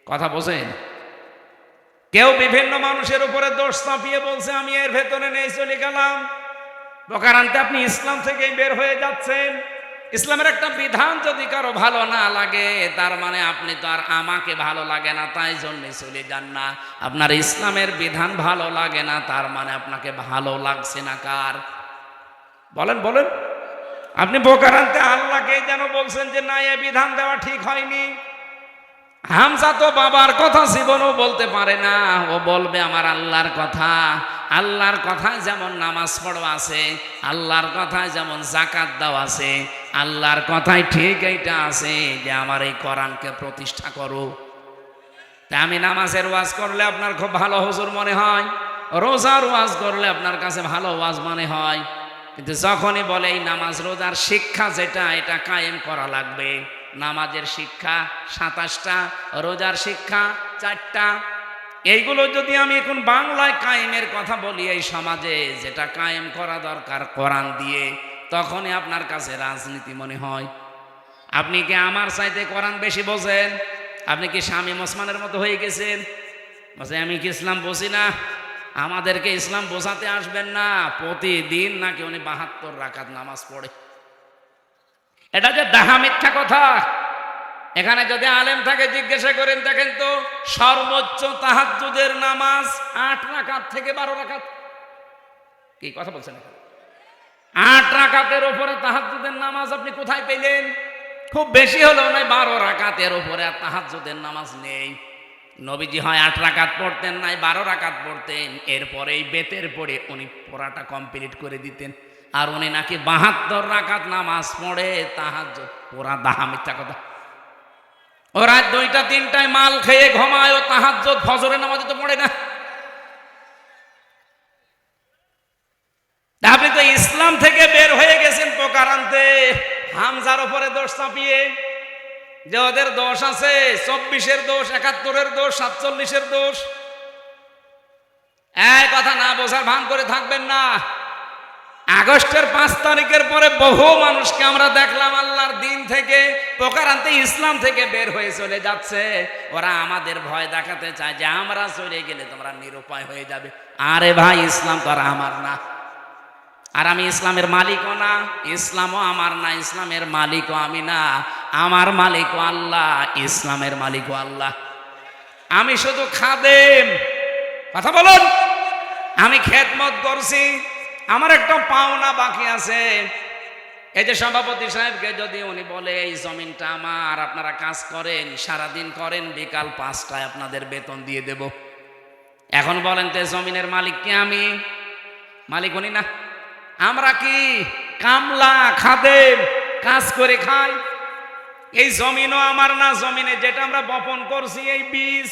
কথা বোঝেন? কেউ বিভিন্ন মানুষের উপরে দোষ চাপিয়ে বলছে আমি এর ভেতরে নেই, চলে গেলাম। প্রকারান্তে আপনি ইসলাম থেকেই বের হয়ে যাচ্ছেন। ইসলামের একটা বিধান যদি কারো ভালো না লাগে, তার মানে আপনি তো আর আমাকে ভালো লাগে না তাই জন্য চলে যান না। আপনার ইসলামের বিধান ভালো লাগে না, তার মানে আপনাকে ভালো লাগছে না কার? বলেন বলেন। আপনি প্রকারান্তে আল্লাহকে যেন বলছেন যে না, এ বিধান দেওয়া ঠিক হয়নি। হামজা তো বাবার কথা জীবনও বলতে পারে না, ও বলবে আমার আল্লাহর কথা। আল্লাহর কথায় যেমন নামাজ পড়ো আছে, আল্লাহর কথায় যেমন যাকাত দাও আছে, আল্লাহর কথায় ঠিক এইটা আছে যে আমার এই কোরআনকে প্রতিষ্ঠা করো। তা আমি নামাজের ওয়াজ করলে আপনার খুব ভালো হুজুর মনে হয়, রোজার ওয়াজ করলে আপনার কাছে ভালো ওয়াজ মনে হয়, কিন্তু যখনই বলে এই নামাজ রোজার শিক্ষা যেটা, এটা কায়েম করা লাগবে। নামাজের শিক্ষা 27টা, রোজার শিক্ষা 4টা। এইগুলো যদি আমি এখন বাংলায় কায়েমের কথা বলি এই সমাজে, যেটা কায়েম করা দরকার কোরআন দিয়ে, তখনই আপনার কাছে রাজনীতি মনে হয়। আপনি কি আমার চাইতে কোরআন বেশি বোঝেন? আপনি কি শামীম ওসমানের মতো হয়ে গেছেন? বলছে আমি কি ইসলাম বুঝি না? আমাদেরকে ইসলাম বোঝাতে আসবেন না। প্রতিদিন নাকি উনি 72 রাকাত নামাজ পড়ে। এটা যে ডাহা মিথ্যা কথা। এখানে যদি আলেম থাকে জিজ্ঞাসা করেন, দেখেন তো সর্বোচ্চ তাহাজ্জুদের নামাজ 8 রাকাত থেকে 12 রাকাত। কি কথা বলছেন? 8 রাকাতের উপরে তাহাজ্জুদের নামাজ আপনি কোথায় পেলেন? খুব বেশি হলেও নয় 12 রাকাতের উপরে আর তাহাজ্জুদের নামাজ নেই। নবীজি হয় 8 রাকাত পড়তেন, নাই 12 রাকাত পড়তেন। এরপরেই বেতের পড়ে উনি পড়াটা কমপ্লিট করে দিতেন। আর উনি নাকি 72 রাকাত নামাজ পড়ে তাহাজ্জুদ। ওরা ডাহা মিথ্যা কথা। ও রাত 2টা 3টায় মাল খেয়ে ঘুমায়, ও তাহাজ্জুদ ফজরের নামাজ তো পড়ে না। আপনি তো ইসলাম থেকে বের হয়ে গেছেন প্রকারান্তে হামজার উপরে দোষ চাপিয়ে, যে ওদের দোষ আছে, 24-এর দোষ, 71-এর দোষ, 47-এর দোষ। এই কথা না বোঝার ভান করে থাকবেন না। আগস্টের 5 তারিখের পরে বহু মানুষকে আমরা দেখলাম আল্লাহর দিন থেকে প্রকারান্তে ইসলাম থেকে বের হয়ে চলে যাচ্ছে। ওরা আমাদের ভয় দেখাতে চায় যে আমরা চলে গেলে তোমরা নিরুপায় হয়ে যাবে। আরে ভাই, ইসলাম তো আর আমার না, আর আমি ইসলামের মালিকও না, ইসলামও আমার না, ইসলামের মালিকও আমি না। আমার মালিকও আল্লাহ, ইসলামের মালিকও আল্লাহ। আমি শুধু খাদেম। কথা বলুন, আমি খেদমত করছি, আমার একটা পাওনা বাকি আছে। এই যে সভাপতি সাহেবকে যদি উনি বলে এই জমিনটা আমার, আপনারা কাজ করেন, সারাদিন করেন, বিকাল 5টায় আপনাদের বেতন দিয়ে দেব। এখন বলেন তো জমিনের মালিক কি? আমি মালিক উনি না? আমরা কি কামলা খাদেম, কাজ করে খাই? এই জমিনও আমার না, জমিনে যেটা আমরা বপন করছি, এই বীজ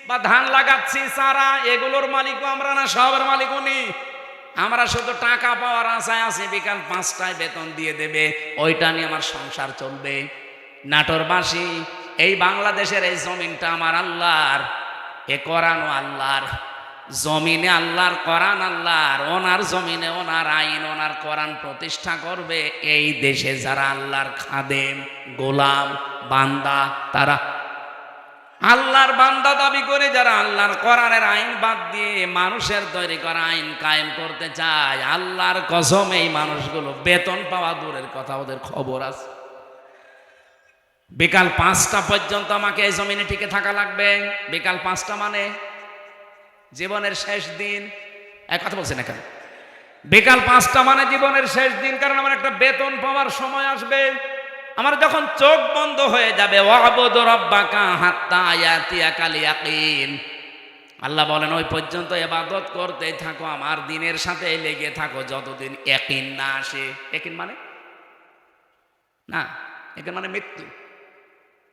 বা ধান লাগাচ্ছি, চারা, এগুলোর মালিকও আমরা না, সবের মালিক উনি। আমরা শুধু টাকা পাওয়ার আশায় আছি, বিকাল 5টায় বেতন দিয়ে দেবে, ওইটা নিয়ে আমার সংসার চলবে। নাটোরবাসী, এই বাংলাদেশের এই জমিনটা আমার আল্লাহর, এ কোরআনও আল্লাহর, জমিনে আল্লাহর, কোরআন আল্লাহর। ওনার জমিনে ওনার আইন, ওনার কোরআন প্রতিষ্ঠা করবে এই দেশে যারা আল্লাহর খাদেম, গোলাম, বান্দা, তারা আল্লাহর বান্দা দাবি করে যারা আল্লাহর কোরআনের আইন বাদ দিয়ে মানুষের তৈরি করা আইন কায়েম করতে চায়, আল্লাহর কসম এই মানুষগুলো বেতন পাওয়া দূরের কথা, ওদের খবর আছে। বিকাল 5টা পর্যন্ত আমাকে এই জমিনে টিকে থাকা লাগবে। বিকাল 5টা মানে জীবনের শেষ দিন। এক কথা বলছি না কেন? বিকাল 5টা মানে জীবনের শেষ দিন, কারণ আমার একটা বেতন পাওয়ার সময় আসবে। আমার যখন চোখ বন্ধ হয়ে যাবে, ওয়াবুদু রাব্বাকা হাত্তা ইয়াতিয়াকাল ইয়াকিন, আল্লাহ বলেন ওই পর্যন্ত ইবাদত করতে থাকো, আমার দিনের সাথে লেগে থাকো, যতদিন ইয়াকিন না আসে। ইয়াকিন মানে না, ইয়াকিন মানে মৃত্যু।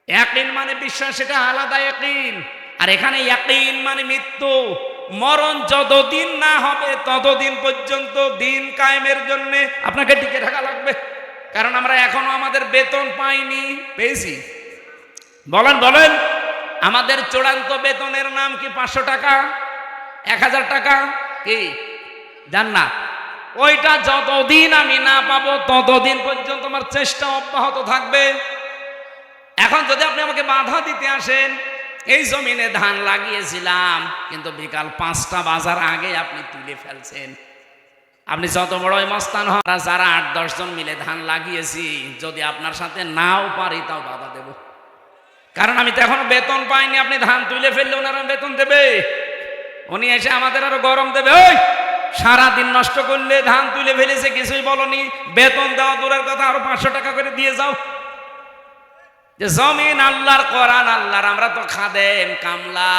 ইয়াকিন মানে বিশ্বাস, সেটা আলাদা ইয়াকিন। আর এখানে ইয়াকিন মানে মৃত্যু, মরণ যতদিন না হবে ততদিন পর্যন্ত দিন কায়েমের জন্য আপনাকে টিকে থাকা লাগবে। কারণ আমরা এখনো আমাদের বেতন পাইনি। পেয়েছি? বলেন বলেন, আমাদের চূড়ান্ত বেতনের নাম কি? 500 টাকা, 1000 টাকা, কি জান্নাত? ওইটা যতদিন আমি না পাবো ততদিন পর্যন্ত আমার চেষ্টা অব্যাহত থাকবে। এখন যদি আপনি আমাকে বাধা দিতে আসেন, এই জমিনে ধান লাগিয়েছিলাম, কিন্তু বিকাল 5টা বাজার আগে আপনি তুলে ফেলছেন, আপনি যত বড়ই মস্তান হন, যারা 8-10 জন মিলে ধান লাগিয়েছি, যদি আপনার সাথে নাও পারি তাও বাধা দেব। কারণ আমি তো এখনো বেতন পাইনি। আপনি ধান তুলে ফেললে ওনারা বেতন দেবে, উনি এসে আমাদের আরো গরম দেবে। ওই সারাদিন নষ্ট করলে, ধান তুলে ফেলেছে, কিছুই বলনি, বেতন দেওয়া দূরের কথা, আরো 500 টাকা করে দিয়ে যাও। যে জমিন আল্লাহর, কোরআন আল্লাহর, আমরা তো খাদেম, কামলা,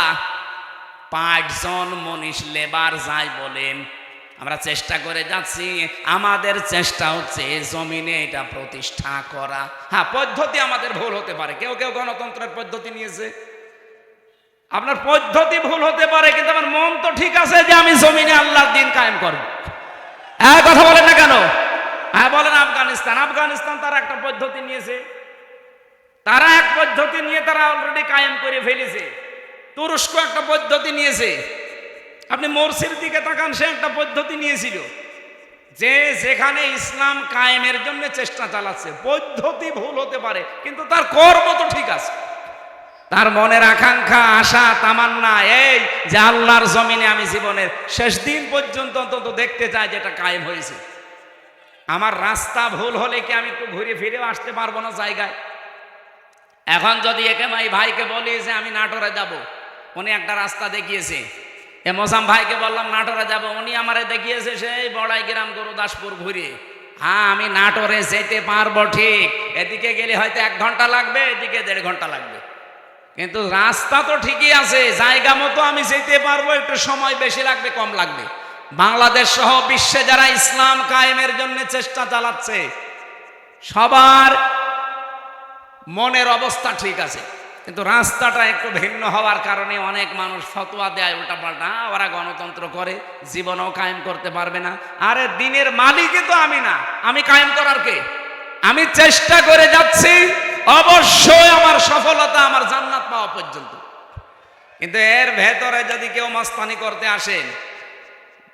5 জন মনীষ, লেবার যাই বলেন, আমরা চেষ্টা করে যাচ্ছি। আমাদের চেষ্টা হচ্ছে জমিনে এটা প্রতিষ্ঠা করা। হ্যাঁ, পদ্ধতি আমাদের ভুল হতে পারে, কেউ কেউ গণতন্ত্রের পদ্ধতি নিয়েছে, আপনার পদ্ধতি ভুল হতে পারে, কিন্তু আমার মন তো ঠিক আছে যে আমি জমিনে আল্লাহর দ্বীন কায়েম করব। হ্যাঁ, কথা বলেন না কেন? হ্যাঁ বলেন। আফগানিস্তান তারা একটা পদ্ধতি নিয়েছে, তারা এক পদ্ধতি নিয়ে তারা অলরেডি কায়েম করে ফেলেছে। তুরস্ক একটা পদ্ধতি নিয়েছে। আপনি মোরসির দিকে তাকান, সে একটা পদ্ধতি নিয়েছিল, যে যেখানে ইসলাম কায়েমের জন্য চেষ্টা চালাচ্ছে। পদ্ধতি ভুল হতে পারে, কিন্তু তার কর্ম তো ঠিক আছে। তার মনের আকাঙ্ক্ষা, আশা, তামান্না এই যে আল্লাহর জমিনে আমি জীবনের শেষ দিন পর্যন্ত অন্তত দেখতে চাই যেটা কায়েম হয়েছে। আমার রাস্তা ভুল হলে কি আমি একটু ঘুরে ফিরেও আসতে পারবো না জায়গায়? এখন যদি একে ভাইকে বলি যে আমি নাটোরে যাব, উনি একটা রাস্তা দেখিয়েছে। এ মোসাম ভাইকে বললাম নাটোরে যাব, উনি আমারে দেখিয়েছে সেই বড়াই গ্রাম, গুরুদাসপুর ঘুরে। হ্যাঁ, আমি নাটোরে যেতে পারবো ঠিক, এদিকে গেলে হয়তো 1 ঘন্টা লাগবে, এদিকে 1.5 ঘন্টা লাগবে, কিন্তু রাস্তা তো ঠিকই আছে, জায়গা মতো আমি যেতে পারবো। একটু সময় বেশি লাগবে, কম লাগবে। বাংলাদেশ সহ বিশ্বে যারা ইসলাম কায়েমের জন্য চেষ্টা চালাচ্ছে, সবার মনের অবস্থা ঠিক আছে, কিন্তু রাস্তাটা একটু ভিন্ন হওয়ার কারণে অনেক মানুষ ফতোয়া দেয় উল্টাপাল্টা। ওরা গণতন্ত্র করে, জীবনও কায়েম করতে পারবে না। আরে দিনের মালিকই তো আমি না, আমি কায়েম করার কে? আমি চেষ্টা করে যাচ্ছি, অবশ্যই আমার সফলতা আমার জান্নাত পাওয়া পর্যন্ত। কিন্তু এর ভেতরে যদি কেউ মাস্তানি করতে আসেন,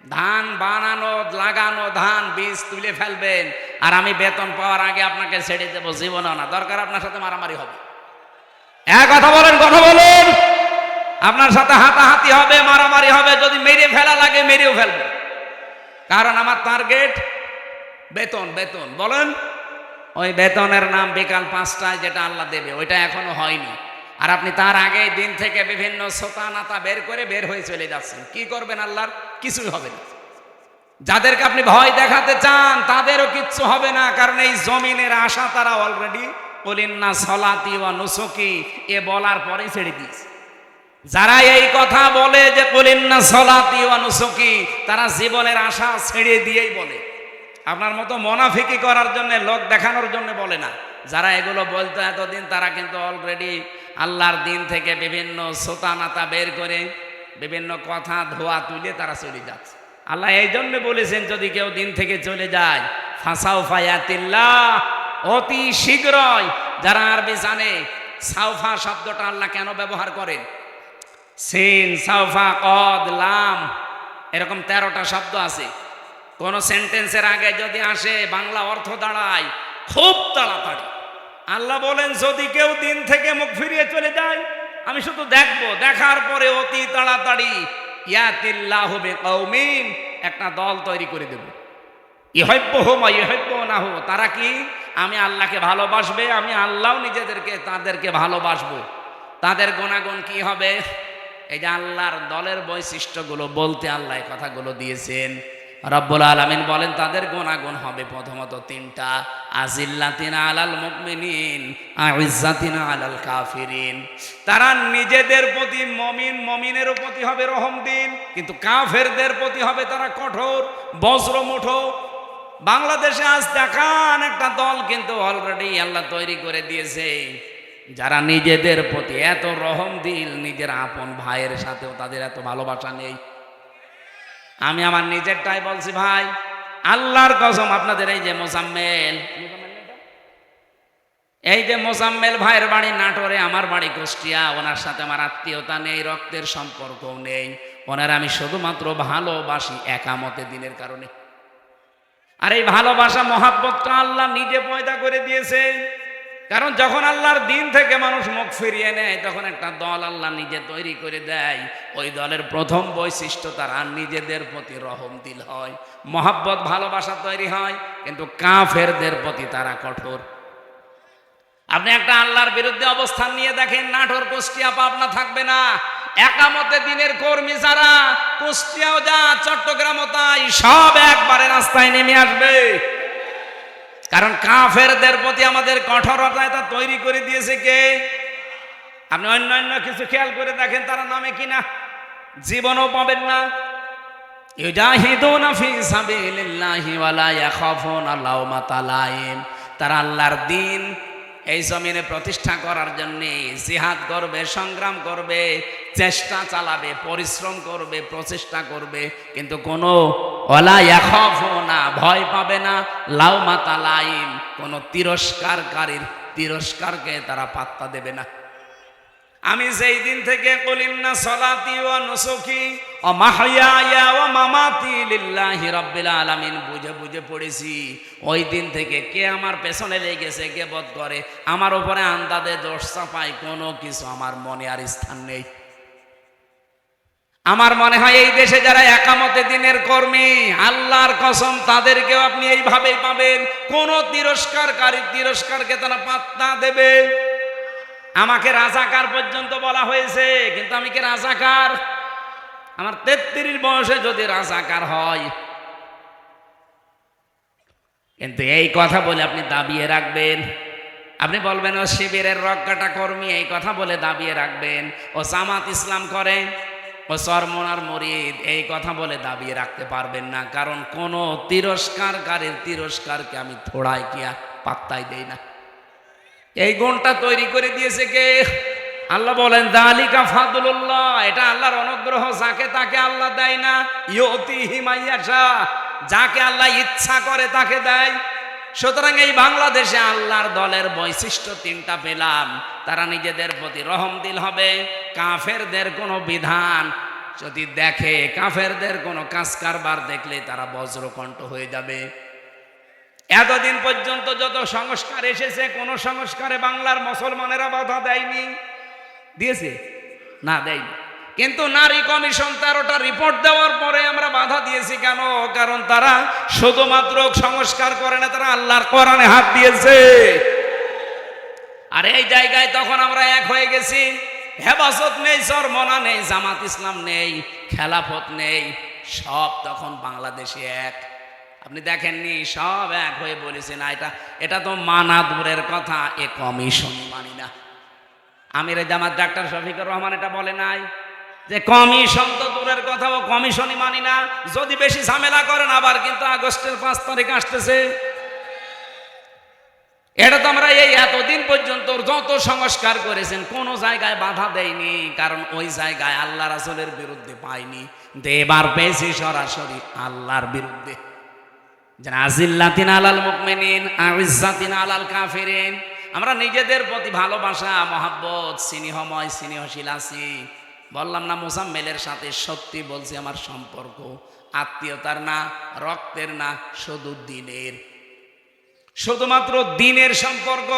ধান বানানো লাগানো, ধান বীজ তুলে ফেলবেন, আর আমি বেতন পাওয়ার আগে আপনাকে ছেড়ে দেবো, জীবনেও না। দরকার আপনার সাথে মারামারি হবে। কথা বলেন, কথা বলেন। আপনার সাথে হাতাহাতি হবে, মারামারি হবে। যদি মেরে ফেলা লাগে মেরেও ফেলবো, কারণ আমার টার্গেট বেতন। বেতন বলেন, ওই বেতনের নাম বিকাল 5টায় যেটা আল্লাহ দেবে, ওইটা এখনো হয়নি। আর আপনি তার আগে দিন থেকে বিভিন্ন সোতা নাতা বের হয়ে চলে যাচ্ছেন। কি করবেন? আল্লাহর কিছুই হবে না। যাদেরকে আপনি ভয় দেখাতে চান তাদেরও কিচ্ছু হবে না, কারণ এই জমিনের আশা তারা অলরেডি কুলিন্না সলাতি ওয়া নুসুকি এ বলার পরে ছেড়ে দিয়েছে। যারা এই কথা বলে যে কুলিন্না সলাতি ওয়া নুসুকি, তারা জীবনের আশা ছেড়ে দিয়েই বলে। আপনার মতো মুনাফিকি করার জন্য, লোক দেখানোর জন্য বলে না। যারা এগুলো বলতো এতদিন, তারা কিন্তু অলরেডি আল্লাহর দিন থেকে বিভিন্ন সোতা নাতা বের করে বিভিন্ন কথা ধোয়া তুলে তারা চলে যাচ্ছে। আল্লাহ এই জন্য বলেছেন, যদি কেউ দিন থেকে চলে যায়, ফাসাউফা ইয়াতিল্লাহ, অতি শীঘ্রই। যারা আরবি জানে, সাউফা শব্দটা আল্লাহ কেন ব্যবহার করেন? সিন, সাউফা, কদ, লাম, এরকম 13টা শব্দ আছে। কোন সেন্টেন্সের আগে যদি আসে, বাংলা অর্থ দাঁড়ায় খুব তাড়াতাড়ি। আল্লাহ বলেন, যদি কেউ দিন থেকে মুখ ফিরিয়ে চলে যায়, আমি শুধু দেখবো, দেখার পরে অতি তাড়াতাড়ি ইয়াতিল্লাহু বিকৌমিন, একটা দল তৈরি করে দেব। ইউহিব্বুহুম ওয়া ইউহিব্বুনাহু, তারা কি? আমি আল্লাহকে ভালোবাসবে, আমি আল্লাহও তাদেরকে ভালোবাসবো। তাদের গুণাগুণ কি হবে? এই যে আল্লাহর দলের বৈশিষ্ট্যগুলো বলতে আল্লাহ এই কথাগুলো দিয়েছেন। রব্বুল আলামিন বলেন, তাদের গুণাগুণ হবে প্রথমত 3টা। আজিল্লাতিনা আলাল মুমিনিন, আইজ্জাতিনা আলাল কাফিরিন। তারা নিজেদের প্রতি, মমিনের প্রতি হবে রহমদিন, কিন্তু কাফেরদের প্রতি হবে তারা কঠোর, বজ্রমুঠো। বাংলাদেশে আজ দেখান একটা দল কিন্তু অলরেডি আল্লাহ তৈরি করে দিয়েছে, যারা নিজেদের প্রতি এত রহমদিল, নিজের আপন ভাইয়ের সাথেও তাদের এত ভালোবাসা নেই। আমি আমার নিজেরটাই বলছি ভাই, আল্লাহর কসম। আপনাদের এই যে মোজাম্মেল ভাইয়ের বাড়ি নাটোরে, আমার বাড়ি কুষ্টিয়া। ওনার সাথে আমার আত্মীয়তা নেই, রক্তের সম্পর্কও নেই। ওনার আমি শুধুমাত্র ভালোবাসি একামতে দিনের কারণে। আর এই ভালোবাসা, মহাব্বতটা আল্লাহ নিজে পয়দা করে দিয়েছে। কারণ যখন আল্লাহর দিন থেকে মানুষ মুখ ফিরিয়ে নেয়, তখন একটা দল আল্লাহ নিজে তৈরি করে দেয়। ওই দলের প্রথম বৈশিষ্ট্য, তারা নিজেদের প্রতি রহমদিল হয়, মহাব্বত, ভালোবাসা তৈরি হয়, কিন্তু কাফেরদের প্রতি তারা কঠোর। আপনি একটা আল্লাহর বিরুদ্ধে অবস্থান নিয়ে দেখেন, নাটোর, কুষ্টিয়া, পাবনা থাকবে না। একামতে দিনের কর্মী যারা, কুষ্টিয়াও যা, চট্টগ্রামও তাই, সব একবারে রাস্তায় নেমে আসবে। কারণ কাফেরদের প্রতি আমাদের কঠোরতা এটা তৈরি করে দিয়েছে কে? আপনি অন্যান্য কিছু খেয়াল করে দেখেন, তারা নামে কিনা জীবনও পাবেন না। ইউজাহিদুনা ফি সাবিলিল্লাহি ওয়া লা ইয়াখাফুনা লাওমাতা লাইম। তারা আল্লাহর দিন এই জমিনে প্রতিষ্ঠা করার জন্য জিহাদ করবে, সংগ্রাম করবে, চেষ্টা চালাবে, পরিশ্রম করবে, প্রচেষ্টা করবে, কিন্তু কোনো ওয়ালা ইয়াখাফুনা, ভয় পাবে না, লাওমাতা লাইম, কোনো তিরস্কারকারীর তিরস্কারকে তারা পাত্তা দেবে না। আমি যেই দিন থেকে কুলিন্না সলাতি ওয়া নুসুকি ওয়া মাহইয়ায়া ওয়া মামাতি লিল্লাহি রাব্বিল আলামিন বুঝে বুঝে পড়েছি, ওই দিন থেকে কে আমার পেছনে লেগেছে, গীবত করে, আমার উপরে আন্দাজে দোষ চাপায়, কোনো কিছু আমার মনে আর স্থান নেই। আমার মনে হয় এই দেশে যারা একামতে দিনের কর্মী, আল্লাহর কসম, তাদেরকেও আপনি এইভাবেই পাবেন। কোন তিরস্কারকে তারা পাত্তা দেবে। আমাকে রাজাকার পর্যন্ত বলা হয়েছে, কিন্তু আমি কি রাজাকার? আমার 33 বয়সে যদি রাজাকার হয়, কিন্তু এই কথা বলে আপনি দাবিয়ে রাখবেন, আপনি বলবেন ও শিবিরের রক্ষাটা কর্মী, এই কথা বলে দাবিয়ে রাখবেন। ও জামাত ইসলাম করে, ও চরমনার মুরিদ, এই কথা বলে দাবিয়ে রাখতে পারবেন না। কারণ কোন তিরস্কারকারীর তিরস্কারকে আমি থোড়াই কি পাত্তাই দেই না। এই গুণটা তৈরি করে দিয়েছে কে? আল্লাহ বলেন, যালিকা ফাদলুল্লাহ, এটা আল্লাহর অনুগ্রহ, যাকে তাকে আল্লাহ দেয় না। ইউতিহি মাইয়াশা, যাকে আল্লাহ ইচ্ছা করে তাকে দেয়। সুতরাং এই বাংলাদেশে আল্লাহর দলের বৈশিষ্ট্য 3টা পেলাম। তারা নিজেদের প্রতি রহমদিল হবে, কাফেরদের কোনো বিধান যদি দেখে কাফেরদের কোনো কাজ কারবার দেখলে তারা বজ্রকণ্ঠ হয়ে যাবে। এতদিন পর্যন্ত যত সংস্কার এসেছে কোন সংস্কারে বাংলার মুসলমানেরা বাধা দেয়নি, দিয়েছে না? দেয়নি। কিন্তু নারী কমিশন 13টা রিপোর্ট দেওয়ার পরে আমরা বাধা দিয়েছি কেন? কারণ তারা শুধুমাত্র সংস্কার করে না, তারা আল্লাহর কোরআনে হাত দিয়েছে। আর এই জায়গায় তখন আমরা এক হয়ে গেছি। হেফাজত নেই, চরমনা নেই, জামাত ইসলাম নেই, খেলাফত নেই, সব তখন বাংলাদেশে এক। আপনি দেখেননি, সব এক হয়ে বলেছে না এটা তো মানা দূরের কথা, এ কমিশন মানি না। আমিরে জামাত ডাক্তার শফিকুর রহমান এটা বলে নাই যে কমিশন তো দূরের কথা, ও কমিশনই মানি না। যদি বেশি ঝামেলা করেন আবার কিন্তু আগস্টের 5 তারিখ আসতেছে। এটা তো আমরা এই এতদিন পর্যন্ত যত সংস্কার করেছেন কোন জায়গায় বাধা দেয়নি, কারণ ওই জায়গায় আল্লাহ রাসূলের বিরুদ্ধে পাইনি। এবার পেয়েছি সরাসরি আল্লাহর বিরুদ্ধে। আজিল্লাতিন আলাল মুমিনিন আইজ্জাতিন আলাল কাফিরিন। আমরা নিজেদের প্রতি ভালোবাসা, মহাব্বত, স্নেহময় স্নেহশীল আছি। বললাম না মোজাম্মেলের সাথে সত্যি বলছি, আমার সম্পর্ক আত্মীয়তার না, রক্তের না, শুধু দিনের, শুধুমাত্র দিনের সম্পর্ক।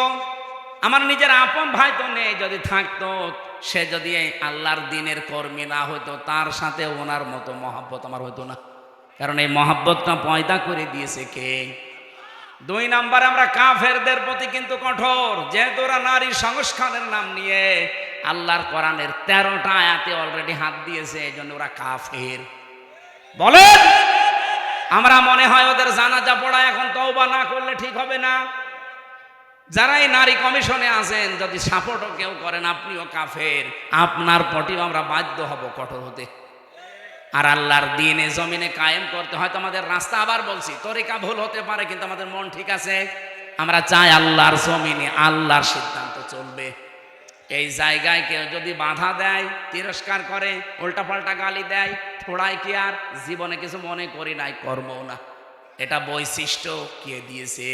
আমার নিজের আপন ভাই তো নেই, যদি থাকতো সে যদি আল্লাহর দিনের কর্মী না হতো তার সাথে ওনার মতো মহাব্বত আমার হতো না। কারণ এই মহাব্বতটা পয়দা করে দিয়েছে কে? 2 নাম্বার, আমরা কাফেরদের প্রতি কিন্তু কঠোর। যেহেতু ওরা নারী সংস্কারের নাম নিয়ে আল্লাহর কোরআনের 13টা আয়াতে অলরেডি হাত দিয়েছে, এই জন্য ওরা কাফের। বলেন, আমরা মনে হয় ওদের জানাজা পড়া এখন তওবা না করলে ঠিক হবে না। যারা এই নারী কমিশনে আছেন, যদি সাপোর্টও কেউ করেন আপনিও কাফের, আপনার প্রতিও আমরা বাধ্য হব কঠোর হতে। আর আল্লাহর দ্বীনে জমিনে কায়েম করতে হয়তো আমাদের রাস্তা, আবার বলছি, তরিকা ভুল হতে পারে, কিন্তু আমাদের মন ঠিক আছে। আমরা চাই আল্লাহর জমিনে আল্লাহর সিদ্ধান্ত চলবে। এই জায়গায় কেউ যদি বাধা দেয়, তিরস্কার করে, উল্টাপাল্টা গালি দেয়, থোড়ায় কি আর জীবনে কিছু মনে করি নাই, করবও না। এটা বৈশিষ্ট্য কে দিয়েছে?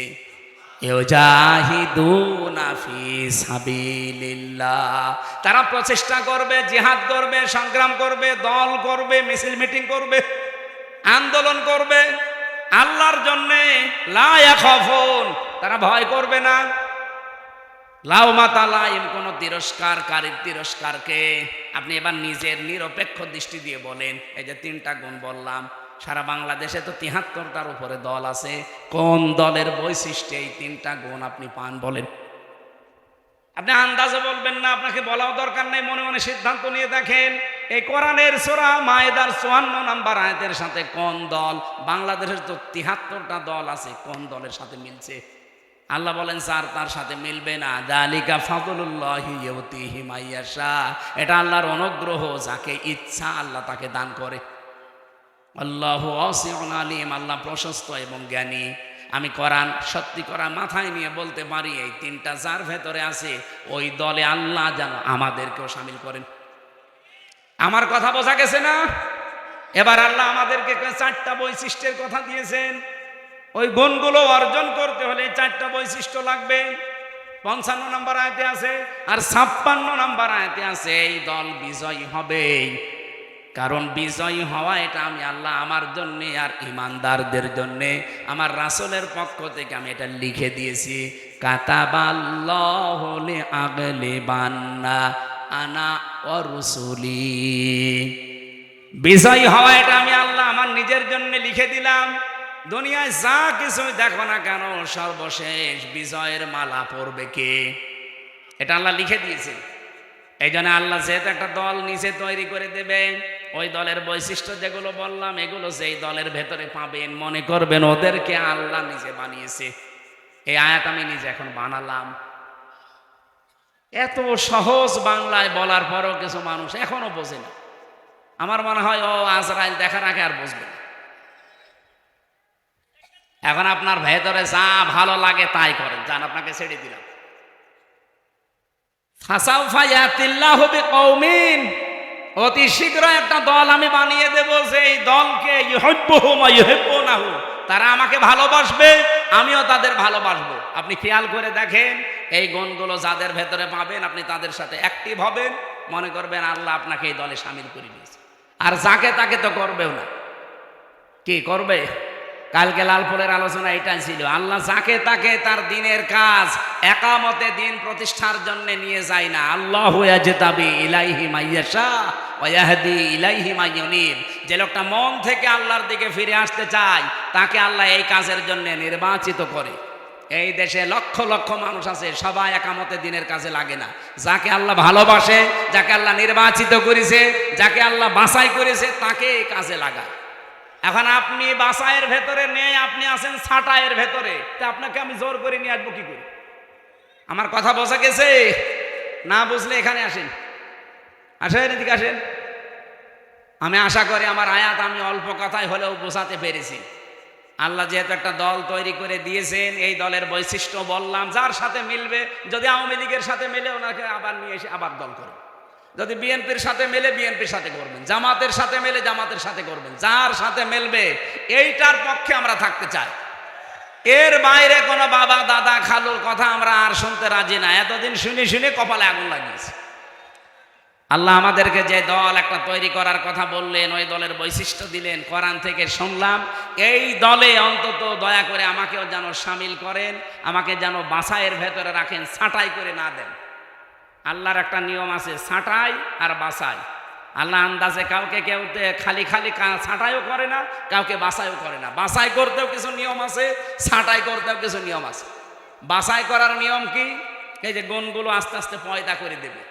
ইউজাহিদুনা ফি সাবিলিল্লাহ। তারা প্রচেষ্টা করবে, জিহাদ করবে, সংগ্রাম করবে, দল করবে, মিছিল মিটিং করবে, আন্দোলন করবে আল্লাহর জন্য। লা ইয়াখাফুন, তারা ভয় করবে না। লাউমাতা লাইম, কোন তিরস্কারকারীর তিরস্কারকে আপনি এবার নিজের নিরপেক্ষ দৃষ্টি দিয়ে বলেন। এই যে 3টা গুণ বললাম, সারা বাংলাদেশে তো 73টার উপরে দল আছে। কোন দলের বৈশিষ্ট্যে এই 3টা গুণ আপনি পান বলেন? আপনি আন্দাজে বলবেন না, আপনাকে বলাও দরকার নেই, মনে মনে সিদ্ধান্ত নিয়ে দেখেন। এই কোরআনের সূরা মায়েদার 54 নম্বর আয়াতের সাথে কোন দল, বাংলাদেশের তো 73টা দল আছে, কোন দলের সাথে মিলছে? আল্লাহ বলেন স্যার তার সাথে মিলবে না। যালিকা ফাদলুল্লাহি ইউতিহি মাইয়াশা, এটা আল্লাহর অনুগ্রহ, যাকে ইচ্ছা আল্লাহ তাকে দান করে। আল্লাহু ওয়াসিউন আলিম, আল্লাহ প্রশস্ত এবং জ্ঞানী। আমি কোরআন সত্যি করা মাথায় নিয়ে বলতে পারি, এই 3টা যার ভেতরে আছে ওই দলে আল্লাহ যেন আমাদেরকেও শামিল করেন। আমার কথা বোঝা গেছে না? এবার আল্লাহ আমাদেরকে 4টা বৈশিষ্ট্যের কথা দিয়েছেন। ওই গুণগুলো অর্জন করতে হলে 4টা বৈশিষ্ট্য লাগবে। 55 নম্বর আয়াতে আছে, আর 56 নম্বর আয়াতে আছে এই দল বিজয়ী হবে। কারণ বিজয়ী হওয়া এটা আমি আল্লাহ আমার জন্য আর ইমানদারদের জন্য আমার রাসূলের পক্ষ থেকে আমি এটা লিখে দিয়েছি। কাতাবাল্লাহু লিআগলিবান্না আনা ওয়া রুসুলি। বিজয়ী হওয়া এটা আমি আল্লাহ আমার নিজের জন্য লিখে দিলাম। দুনিয়ায় যা কিছু দেখো না কেন, সর্বশেষ বিজয়ের মালা পরবে কে? এটা আল্লাহ লিখে দিয়েছে। এই জন্য আল্লাহ যেহেতু একটা দল নিচে তৈরি করে দেবে, ওই দলের বৈশিষ্ট্য যেগুলো বললাম এগুলো সেই দলের ভেতরে পাবেন, মনে করবেন ওদেরকে আল্লাহ নিজে বানিয়েছে। এই আয়াত আমি নিজে এখন বানালাম। এত সহজ বাংলায় বলার পরও কিছু মানুষ এখনো বোঝে না। আমার মনে হয় ও আজরাইল দেখার আগে আর বুঝবে না। এখন আপনার ভেতরে যা ভালো লাগে তাই করেন, যান, আপনাকে ছেড়ে দিলাম। ফাসাউফা ইয়াতিল্লাহু বিকওমিন, অতি শীঘ্র একটা দল আমি বানিয়ে দেব, সেই দলকে ইউহিব্বুহুম ওয়া ইউহিব্বুনাহু, তারা আমাকে ভালোবাসবে, আমিও তাদের ভালোবাসবো। আপনি খেয়াল করে দেখেন, এই গুণগুলো যাদের ভেতরে পাবেন আপনি তাদের সাথে অ্যাক্টিভ হবেন, মনে করবেন আল্লাহ আপনাকে এই দলে শামিল করে নিয়েছে। আর যাকে তাকে তো করবেও না। কি করবে? কালকে লালপুরের আলোচনা এটাই ছিল, আল্লাহ যাকে তাকে তার দিনের কাজ একামতে দিন প্রতিষ্ঠার জন্য নিয়ে যায় না। আল্লাহু ইয়াজতাবি ইলাইহি মাইয়াশা ওয়া ইয়াহদি ইলাইহি মাইয়ুনিব। যে লোকটা মন থেকে আল্লাহর দিকে ফিরে আসতে চায় তাকে আল্লাহ এই কাজের জন্য নির্বাচিত করে। এই দেশে লক্ষ লক্ষ মানুষ আছে, সবাই একামতে দিনের কাজে লাগে না। যাকে আল্লাহ ভালোবাসে, যাকে আল্লাহ নির্বাচিত করেছে, যাকে আল্লাহ বাছাই করেছে, তাকে এই কাজে লাগায়। এখন আপনি বাসায়ের ভেতরে নেই, আপনি আছেন ছাটায়ের ভেতরে, তা আপনাকে আমি জোর করে নিয়ে আসবো কি করে? আমার কথা বোঝা গেছে? না বুঝলে এখানে আসেন, আসেন, এদিকে আসেন। আমি আশা করি আমার আয়াত আমি অল্প কথায় হলেও বোঝাতে পেরেছি। আল্লাহ যেহেতু একটা দল তৈরি করে দিয়েছেন, এই দলের বৈশিষ্ট্য বললাম, যার সাথে মিলবে, যদি আওয়ামী লীগের সাথে মিলে ওনাকে আবার নিয়ে এসে আবার দল করবে, যদি বিএনপির সাথে মেলে বিএনপির সাথে করবেন, জামাতের সাথে মেলে জামাতের সাথে করবেন, যার সাথে মেলবে এইটার পক্ষে আমরা থাকতে চাই। এর বাইরে কোনো বাবা দাদা খালুর কথা আমরা আর শুনতে রাজি না। এতদিন শুনে শুনে কপালে আগুন লাগিয়েছে। আল্লাহ আমাদেরকে যে দল একটা তৈরি করার কথা বললেন, ওই দলের বৈশিষ্ট্য দিলেন, কোরআন থেকে শুনলাম। এই দলে অন্তত দয়া করে আমাকেও যেন সামিল করেন, আমাকে যেন বাছাইয়ের ভেতরে রাখেন, ছাঁটাই করে না দেন। আল্লাহর একটা নিয়ম আছে, ছাঁটাই আর বাছাই। আল্লাহ আন্দাজে কাউকে কেউ খালি খালি ছাঁটাইও করে না, কাউকে বাছাইও করে না। বাছাই করতেও কিছু নিয়ম আছে, ছাঁটাই করতেও কিছু নিয়ম আছে। বাছাই করার নিয়ম কি? এই যে গুণগুলো আস্তে আস্তে পয়দা করে দেবে।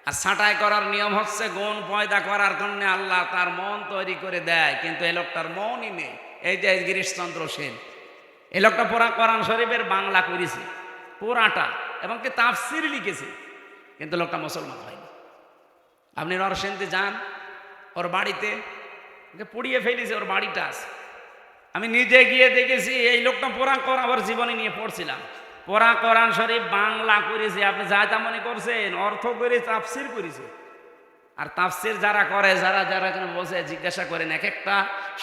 আর ছাঁটাই করার নিয়ম হচ্ছে গুণ পয়দা করার জন্য আল্লাহ তার মন তৈরি করে দেয়, কিন্তু এই লোকটার মনই নেই। এই যে গিরিশচন্দ্র সেন, এই লোকটা পুরা কোরআন শরীফের বাংলা করেছে পুরাটা, এবং কি তাফসীর লিখেছে, কিন্তু লোকটা মুসলমান হয়নি। আপনি নরসিংদী যান, ওর বাড়িতে পুড়িয়ে ফেলেছে, ওর বাড়িটা আছে। আমি নিজে গিয়ে দেখেছি। এই লোকটা পুরা কোরআন ওর জীবনী নিয়ে পড়ছিলাম, পুরা কোরআন শরীফ বাংলা করেছে। আপনি যা তা মনে করছেন, অর্থ করে তাফসীর করেছে। আর তাফসীর যারা করে, যারা যারা এখানে বসে জিজ্ঞাসা করেন, এক একটা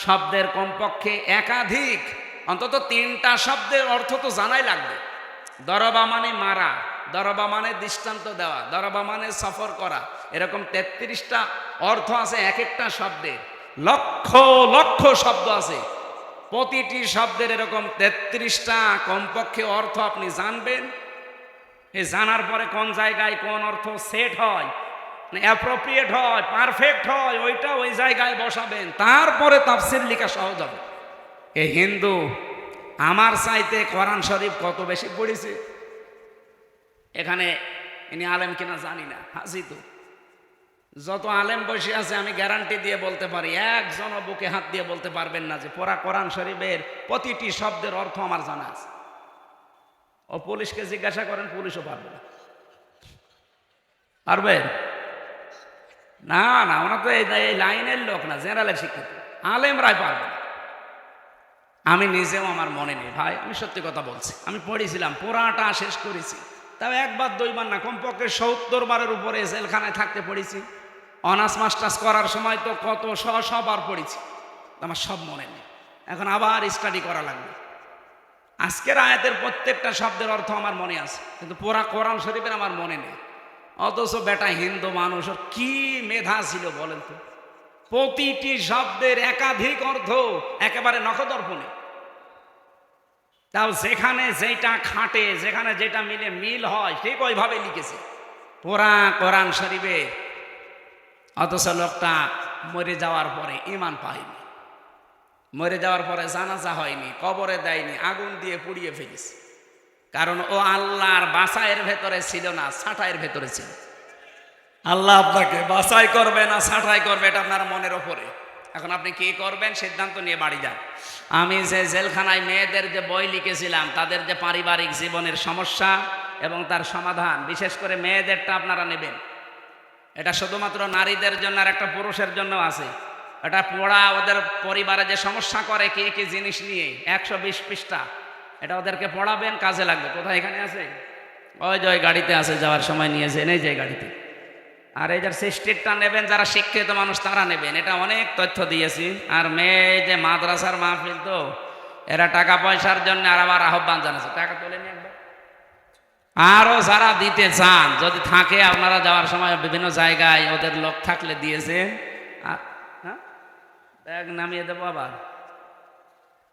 শব্দের কমপক্ষে একাধিক, অন্তত 3টা শব্দের অর্থ তো জানাই লাগবে। দরবা মানে মারা, দরবা মানে দৃষ্টান্ত দেওয়া, দরবা মানে সফর করা, এরকম 33টা অর্থ আছে এক একটা শব্দের। লক্ষ লক্ষ শব্দ আছে, প্রতিটি শব্দের এরকম 33টা কমপক্ষে অর্থ আপনি জানবেন। এই জানার পরে কোন জায়গায় কোন অর্থ সেট হয়, অ্যাপ্রোপ্রিয়েট হয়, পারফেক্ট হয়, ওইটা ওই জায়গায় বসাবেন, তারপরে তাফসীর লেখা সহজ হবে। এই হিন্দু আমার চাইতে কোরআন শরীফ কত বেশি পড়েছে। এখানে ইনি আলেম কিনা জানি না, হাসি তো যত আলেম বসে আছে আমি গ্যারান্টি দিয়ে বলতে পারি, একজনও বুকে হাত দিয়ে বলতে পারবেন না যে পুরা কোরআন শরীফের প্রতিটি শব্দের অর্থ আমার জানা আছে। ও পুলিশকে জিজ্ঞাসা করেন, পুলিশও পারবে না। পারবেন না? না, ওরা তো এই লাইনের লোক না, জেনারেলের শিক্ষিত, আলেমরাই পারবে না। আমি নিজেও আমার মনে নেই ভাই, আমি সত্যি কথা বলছি। আমি পড়েছিলাম, পুরাটা শেষ করেছি, তাও একবার দুইবার না, কমপক্ষে 70 বারের উপরে জেলখানায় থাকতে পড়েছি। অনার্স মাস্টার্স করার সময় তো কত সবার পড়েছি, আমার সব মনে নেই। এখন আবার স্টাডি করা লাগবে। আজকের আয়াতের প্রত্যেকটা শব্দের অর্থ আমার মনে আছে, কিন্তু পুরা কোরআন শরীফের আমার মনে নেই। অথচ বেটা হিন্দু মানুষ, ওর কি মেধা ছিল বলেন তো? প্রতিটি শব্দের একাধিক অর্থ একেবারে নখদর্পণে। তাও যেখানে যেটা খাটে, যেখানে যেটা মিলে মিল হয়, ঠিক ওইভাবে লিখেছে পুরা কোরআন শরীফে। অথচ লোকটা মরে যাওয়ার পরে ঈমান পায়নি, মরে যাওয়ার পরে জানাজা হয়নি, কবরে দেয়নি, আগুন দিয়ে পুড়িয়ে ফেলেছে। কারণ ও আল্লাহর বাছাইয়ের ভেতরে ছিল না, ছাঁটাইয়ের ভেতরে ছিল। আল্লাহ আপনাকে বাছাই করবে না ছাঁটাই করবে, এটা আপনার মনের ওপরে। এখন আপনি কি করবেন সিদ্ধান্ত নিয়ে বাড়ি যান। আমি যে জেলখানায় মেয়েদের যে বই লিখেছিলাম, তাদের যে পারিবারিক জীবনের সমস্যা এবং তার সমাধান, বিশেষ করে মেয়েদেরটা আপনারা নেবেন। এটা শুধুমাত্র নারীদের জন্য আর একটা পুরুষের জন্য আছে। এটা পড়া, ওদের পরিবারে যে সমস্যা করে কি কি জিনিস নিয়ে, 120 পৃষ্ঠা। এটা ওদেরকে পড়াবেন, কাজে লাগবে। কোথায়? এখানে আছে, ওই যে ওই গাড়িতে আছে, যাওয়ার সময় নিয়েছে, এই যে গাড়িতে। আর এই যার সিস্টেটটা নেবেন, যারা শিক্ষিত মানুষ তারা নেবেন। এটা অনেক তথ্য দিয়েছি। আর মেয়ে যে মাদ্রাসার মাহফিল, তো এরা টাকা পয়সার জন্য আর আবার আহ্বান জানাচ্ছে, টাকা তুলে নিয়ে একবার। আরও যারা দিতে চান, যদি থাকে, আপনারা যাওয়ার সময় বিভিন্ন জায়গায় ওদের লোক থাকলে দিয়েছে। হ্যাঁ, ব্যাগ নামিয়ে দেবো আবার।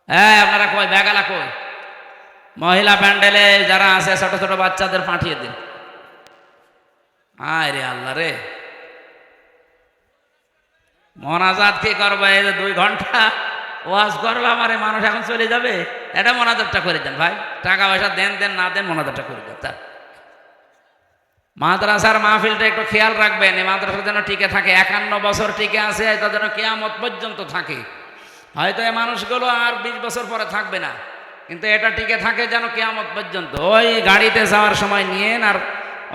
হ্যাঁ, আপনারা কই ব্যাগালা কই? মহিলা প্যান্ডেলে যারা আছে ছোট ছোট বাচ্চাদের পাঠিয়ে দিন। আয় রে আল্লাহ রে, মোনাজাত কি করবো? এই যে 2 ঘন্টা ওয়াজ করলাম, আরে মানুষ এখন চলে যাবে। এটা মোনাজাতটা করে দেন ভাই, টাকা পয়সা দেন দেন না দেন, মোনাজাতটা করে দেন। তার মাদ্রাসার মাহফিলটা একটু খেয়াল রাখবেন, এই মাদ্রাসা যেন টিকে থাকে, 51 বছর টিকে আছে, এটা যেন কিয়ামত পর্যন্ত থাকে। হয়তো এই মানুষগুলো আর 20 বছর পরে থাকবে না, কিন্তু এটা টিকে থাকে যেন কিয়ামত পর্যন্ত। ওই গাড়িতে যাওয়ার সময় নিয়েন, আর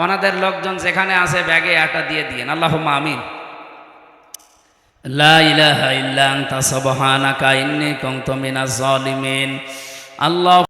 ওনাদের লোকজন যেখানে আছে ব্যাগে একটা দিয়ে দিয়েন। আল্লাহুম্মা আমিন। লা ইলাহা ইল্লা আনতা সুবহানাকা ইন্নী কুনতু মিনাজ জালিমিন। আল্লাহ